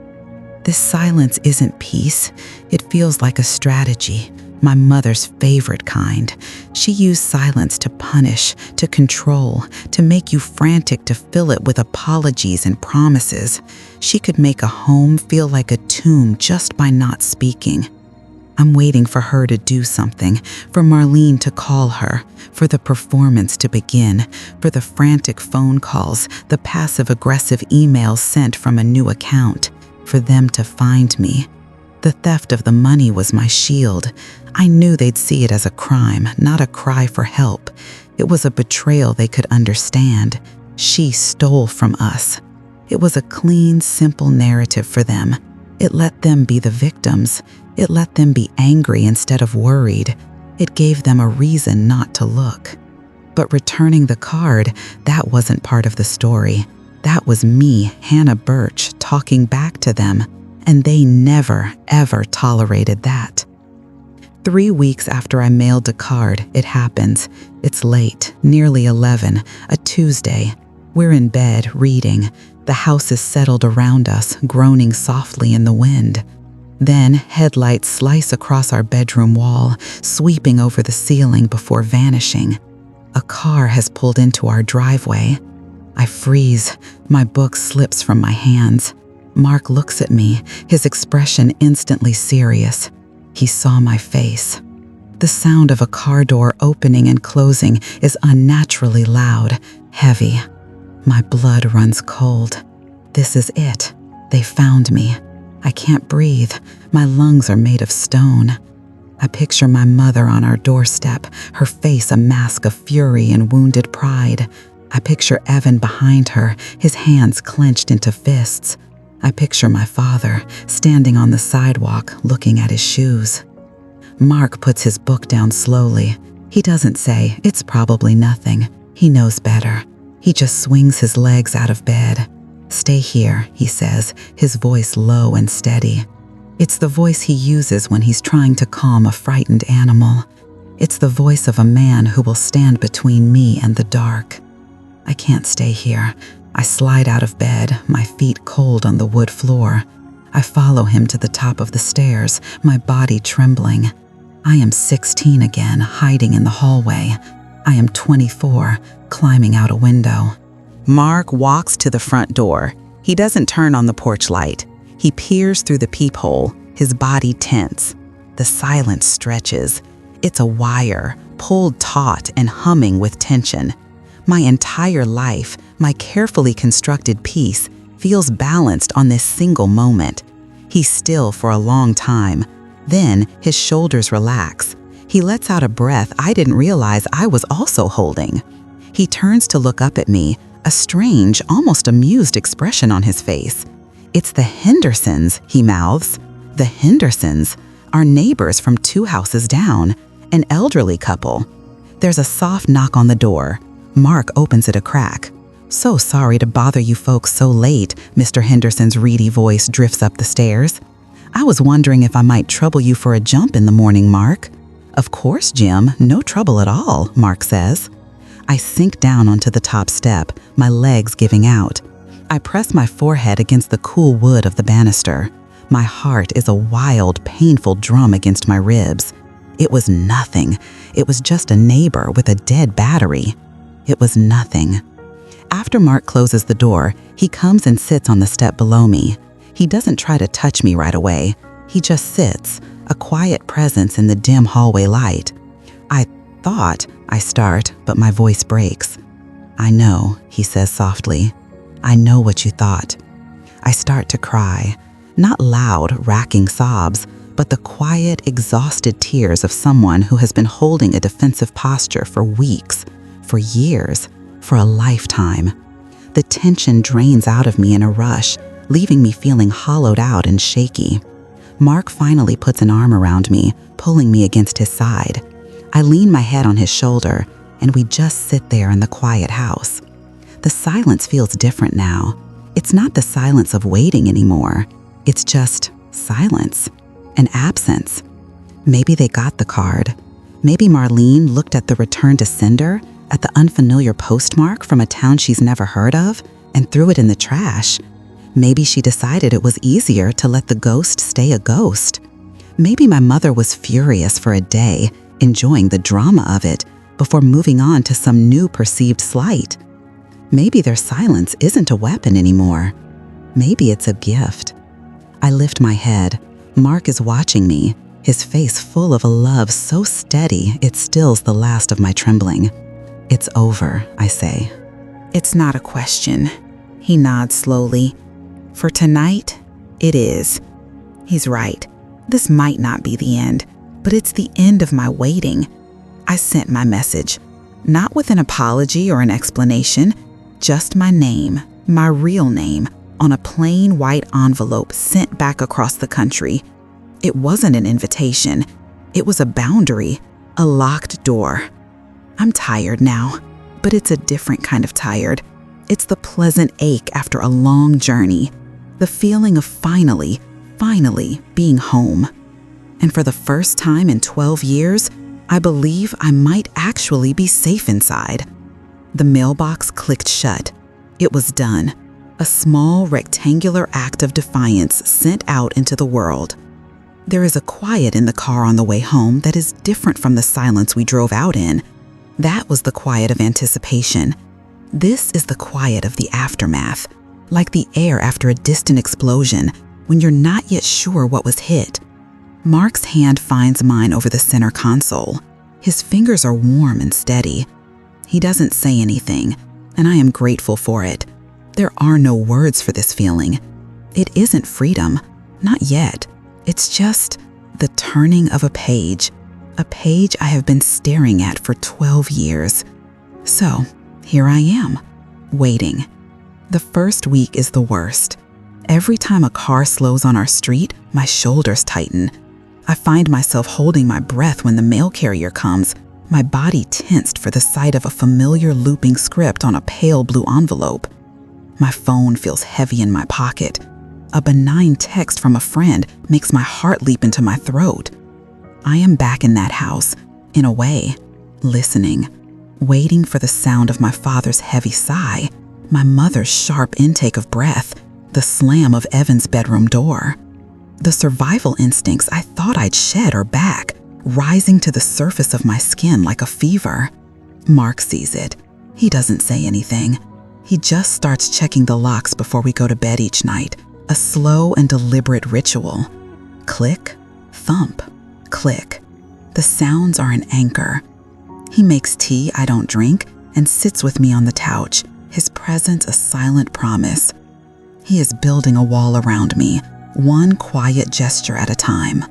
A: This silence isn't peace. It feels like a strategy, my mother's favorite kind. She used silence to punish, to control, to make you frantic, to fill it with apologies and promises. She could make a home feel like a tomb just by not speaking. I'm waiting for her to do something, for Marlene to call her, for the performance to begin, for the frantic phone calls, the passive-aggressive emails sent from a new account, for them to find me. The theft of the money was my shield. I knew they'd see it as a crime, not a cry for help. It was a betrayal they could understand. She stole from us. It was a clean, simple narrative for them. It let them be the victims. It let them be angry instead of worried. It gave them a reason not to look. But returning the card, that wasn't part of the story. That was me, Hannah Birch, talking back to them. And they never, ever tolerated that. 3 weeks after I mailed the card, it happens. It's late, nearly 11, a Tuesday. We're in bed, reading. The house is settled around us, groaning softly in the wind. Then, headlights slice across our bedroom wall, sweeping over the ceiling before vanishing. A car has pulled into our driveway. I freeze. My book slips from my hands. Mark looks at me, his expression instantly serious. He saw my face. The sound of a car door opening and closing is unnaturally loud, heavy. My blood runs cold. This is it. They found me. I can't breathe. My lungs are made of stone. I picture my mother on our doorstep, her face a mask of fury and wounded pride. I picture Evan behind her, his hands clenched into fists. I picture my father, standing on the sidewalk, looking at his shoes. Mark puts his book down slowly. He doesn't say, "It's probably nothing." He knows better. He just swings his legs out of bed. "Stay here," he says, his voice low and steady. It's the voice he uses when he's trying to calm a frightened animal. It's the voice of a man who will stand between me and the dark. I can't stay here. I slide out of bed, my feet cold on the wood floor. I follow him to the top of the stairs, my body trembling. I am 16 again, hiding in the hallway. I am 24, climbing out a window. Mark walks to the front door. He doesn't turn on the porch light. He peers through the peephole, his body tense. The silence stretches. It's a wire, pulled taut and humming with tension. My entire life, my carefully constructed peace, feels balanced on this single moment. He's still for a long time. Then his shoulders relax. He lets out a breath I didn't realize I was also holding. He turns to look up at me, a strange, almost amused expression on his face. "It's the Hendersons," he mouths. "The Hendersons, our neighbors from 2 houses down, an elderly couple." There's a soft knock on the door. Mark opens it a crack. "So sorry to bother you folks so late," Mr. Henderson's reedy voice drifts up the stairs. "I was wondering if I might trouble you for a jump in the morning, Mark." "Of course, Jim, no trouble at all," Mark says. I sink down onto the top step, my legs giving out. I press my forehead against the cool wood of the banister. My heart is a wild, painful drum against my ribs. It was nothing. it was just a neighbor with a dead battery. It was nothing. After Mark closes the door, he comes and sits on the step below me. He doesn't try to touch me right away. He just sits, a quiet presence in the dim hallway light. I thought I start, but my voice breaks. "I know," he says softly. "I know what you thought." I start to cry, not loud, racking sobs, but the quiet, exhausted tears of someone who has been holding a defensive posture for weeks, for years, for a lifetime. The tension drains out of me in a rush, leaving me feeling hollowed out and shaky. Mark finally puts an arm around me, pulling me against his side. I lean my head on his shoulder, and we just sit there in the quiet house. The silence feels different now. It's not the silence of waiting anymore. It's just silence, an absence. Maybe they got the card. Maybe Marlene looked at the return to sender, at the unfamiliar postmark from a town she's never heard of, and threw it in the trash. Maybe she decided it was easier to let the ghost stay a ghost. Maybe my mother was furious for a day, enjoying the drama of it, before moving on to some new perceived slight. Maybe their silence isn't a weapon anymore. Maybe it's a gift. I lift my head. Mark is watching me, his face full of a love so steady it stills the last of my trembling. "It's over," I say. "It's not a question." He nods slowly. "For tonight, it is." He's right. This might not be the end, but it's the end of my waiting. I sent my message, not with an apology or an explanation, just my name, my real name, on a plain white envelope sent back across the country. It wasn't an invitation. It was a boundary, a locked door. I'm tired now, but it's a different kind of tired. It's the pleasant ache after a long journey, the feeling of finally being home. And for the first time in 12 years, I believe I might actually be safe inside. The mailbox clicked shut. It was done. A small rectangular act of defiance sent out into the world. There is a quiet in the car on the way home that is different from the silence we drove out in. That was the quiet of anticipation. This is the quiet of the aftermath, like the air after a distant explosion, when you're not yet sure what was hit. Mark's hand finds mine over the center console. His fingers are warm and steady. He doesn't say anything, and I am grateful for it. There are no words for this feeling. It isn't freedom, not yet. It's just the turning of a page I have been staring at for 12 years. So, here I am, waiting. The first week is the worst. Every time a car slows on our street, my shoulders tighten. I find myself holding my breath when the mail carrier comes, my body tensed for the sight of a familiar looping script on a pale blue envelope. My phone feels heavy in my pocket. A benign text from a friend makes my heart leap into my throat. I am back in that house, in a way, listening, waiting for the sound of my father's heavy sigh, my mother's sharp intake of breath, the slam of Evan's bedroom door. The survival instincts I thought I'd shed are back, rising to the surface of my skin like a fever. Mark sees it. He doesn't say anything. He just starts checking the locks before we go to bed each night, a slow and deliberate ritual. Click, thump, click. The sounds are an anchor. He makes tea I don't drink and sits with me on the couch, his presence a silent promise. He is building a wall around me, one quiet gesture at a time.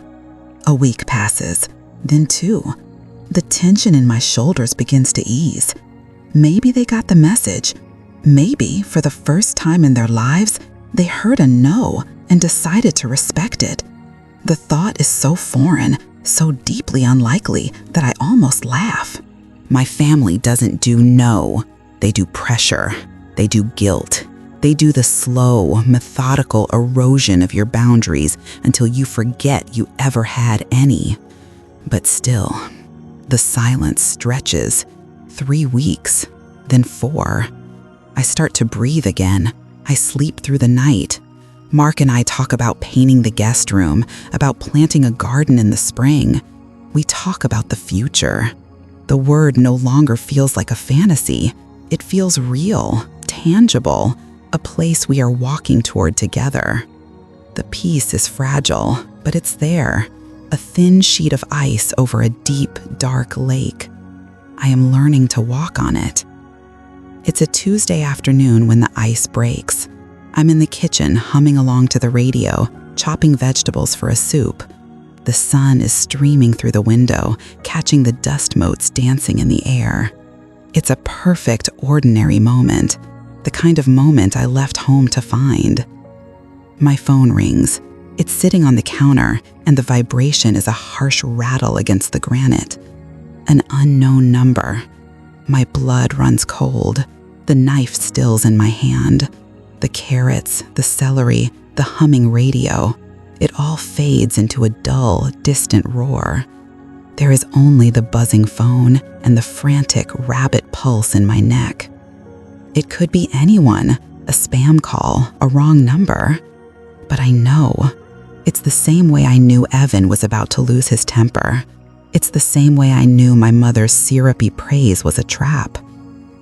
A: A week passes, then two. The tension in my shoulders begins to ease. Maybe they got the message. Maybe, for the first time in their lives, they heard a no and decided to respect it. The thought is so foreign, so deeply unlikely, that I almost laugh. My family doesn't do no. They do pressure. They do guilt. They do the slow, methodical erosion of your boundaries until you forget you ever had any. But still, the silence stretches. 3 weeks, then 4. I start to breathe again. I sleep through the night. Mark and I talk about painting the guest room, about planting a garden in the spring. We talk about the future. The word no longer feels like a fantasy. It feels real, tangible, a place we are walking toward together. The peace is fragile, but it's there, a thin sheet of ice over a deep, dark lake. I am learning to walk on it. It's a Tuesday afternoon when the ice breaks. I'm in the kitchen humming along to the radio, chopping vegetables for a soup. The sun is streaming through the window, catching the dust motes dancing in the air. It's a perfect, ordinary moment, the kind of moment I left home to find. My phone rings. It's sitting on the counter, and the vibration is a harsh rattle against the granite. An unknown number. My blood runs cold. The knife stills in my hand. The carrots, the celery, the humming radio. It all fades into a dull, distant roar. There is only the buzzing phone and the frantic, rapid pulse in my neck. It could be anyone, a spam call, a wrong number. But I know. It's the same way I knew Evan was about to lose his temper. It's the same way I knew my mother's syrupy praise was a trap.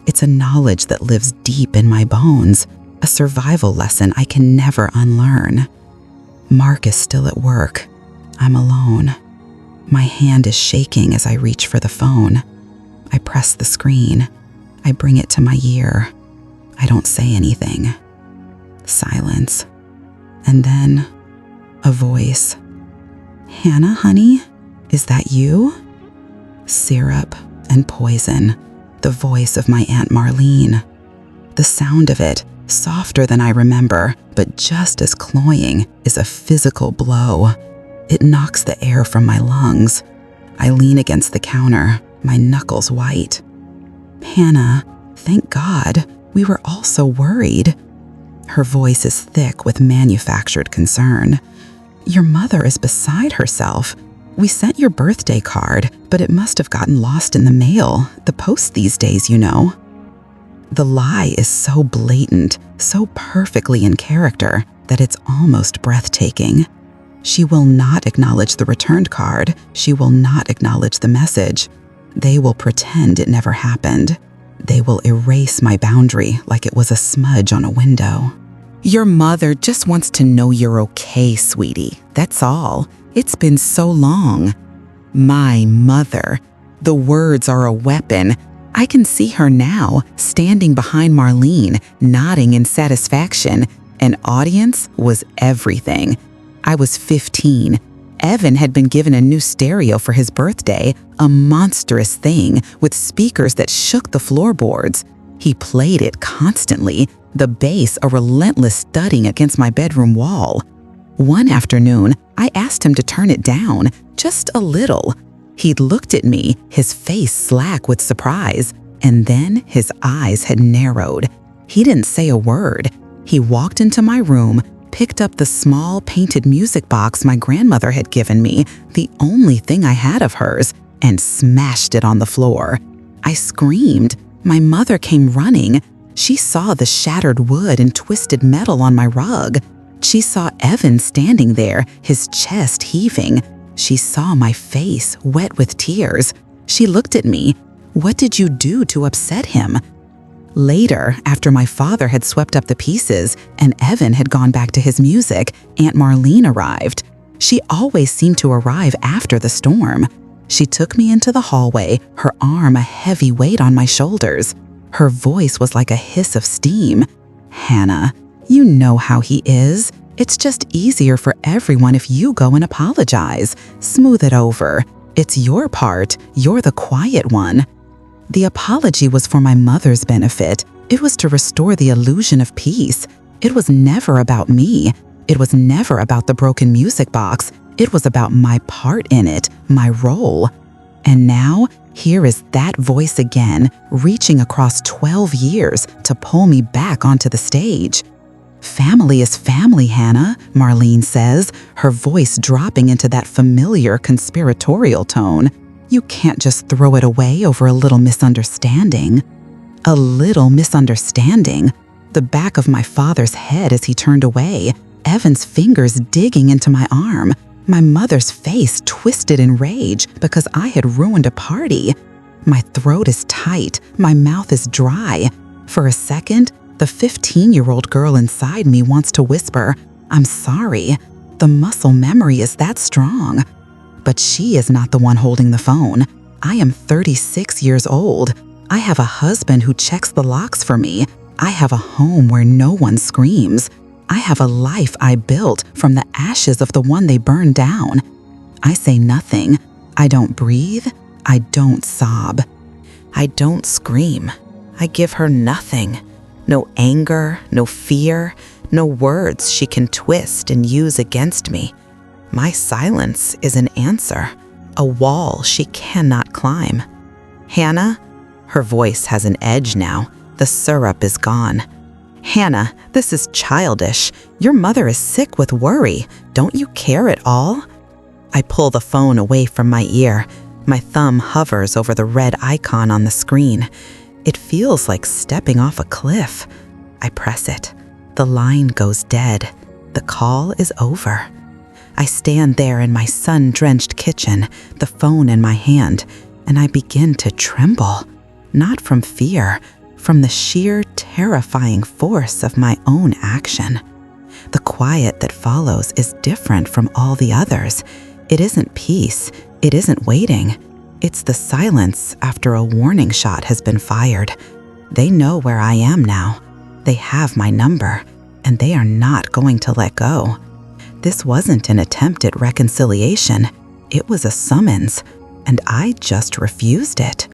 A: It's a knowledge that lives deep in my bones, a survival lesson I can never unlearn. Mark is still at work. I'm alone. My hand is shaking as I reach for the phone. I press the screen. I bring it to my ear. I don't say anything. Silence. And then, a voice. "Hannah, honey, is that you?" Syrup and poison, the voice of my Aunt Marlene. The sound of it, softer than I remember, but just as cloying, is a physical blow. It knocks the air from my lungs. I lean against the counter, my knuckles white. "Hannah, thank God, we were all so worried." Her voice is thick with manufactured concern. "Your mother is beside herself. We sent your birthday card, but it must have gotten lost in the mail. The post these days, you know." The lie is so blatant, so perfectly in character, that it's almost breathtaking. She will not acknowledge the returned card. She will not acknowledge the message. They will pretend it never happened. They will erase my boundary like it was a smudge on a window. "Your mother just wants to know you're okay, sweetie. That's all. It's been so long." My mother. The words are a weapon. I can see her now, standing behind Marlene, nodding in satisfaction. An audience was everything. I was 15. Evan had been given a new stereo for his birthday, a monstrous thing with speakers that shook the floorboards. He played it constantly, the bass a relentless thudding against my bedroom wall. One afternoon, I asked him to turn it down, just a little. He'd looked at me, his face slack with surprise, and then his eyes had narrowed. He didn't say a word. He walked into my room, picked up the small painted music box my grandmother had given me, the only thing I had of hers, and smashed it on the floor. I screamed. My mother came running. She saw the shattered wood and twisted metal on my rug. She saw Evan standing there, his chest heaving. She saw my face, wet with tears. She looked at me. "What did you do to upset him?" Later, after my father had swept up the pieces and Evan had gone back to his music, Aunt Marlene arrived. She always seemed to arrive after the storm. She took me into the hallway, her arm a heavy weight on my shoulders. Her voice was like a hiss of steam. "Hannah, you know how he is. It's just easier for everyone if you go and apologize. Smooth it over. It's your part. You're the quiet one." The apology was for my mother's benefit. It was to restore the illusion of peace. It was never about me. It was never about the broken music box. It was about my part in it, my role. And now, here is that voice again, reaching across 12 years to pull me back onto the stage. "Family is family, Hannah," Marlene says, her voice dropping into that familiar conspiratorial tone. "You can't just throw it away over a little misunderstanding." A little misunderstanding. The back of my father's head as he turned away, Evan's fingers digging into my arm, my mother's face twisted in rage because I had ruined a party. My throat is tight. My mouth is dry. For a second, the 15-year-old girl inside me wants to whisper, "I'm sorry." The muscle memory is that strong. But she is not the one holding the phone. I am 36 years old. I have a husband who checks the locks for me. I have a home where no one screams. I have a life I built from the ashes of the one they burned down. I say nothing. I don't breathe. I don't sob. I don't scream. I give her nothing. No anger, no fear, no words she can twist and use against me. My silence is an answer, a wall she cannot climb. "Hannah?" Her voice has an edge now. The syrup is gone. "Hannah, this is childish. Your mother is sick with worry. Don't you care at all?" I pull the phone away from my ear. My thumb hovers over the red icon on the screen. It feels like stepping off a cliff. I press it. The line goes dead. The call is over. I stand there in my sun-drenched kitchen, the phone in my hand, and I begin to tremble. Not from fear, from the sheer terrifying force of my own action. The quiet that follows is different from all the others. It isn't peace. It isn't waiting. It's the silence after a warning shot has been fired. They know where I am now. They have my number, and they are not going to let go. This wasn't an attempt at reconciliation. It was a summons, and I just refused it.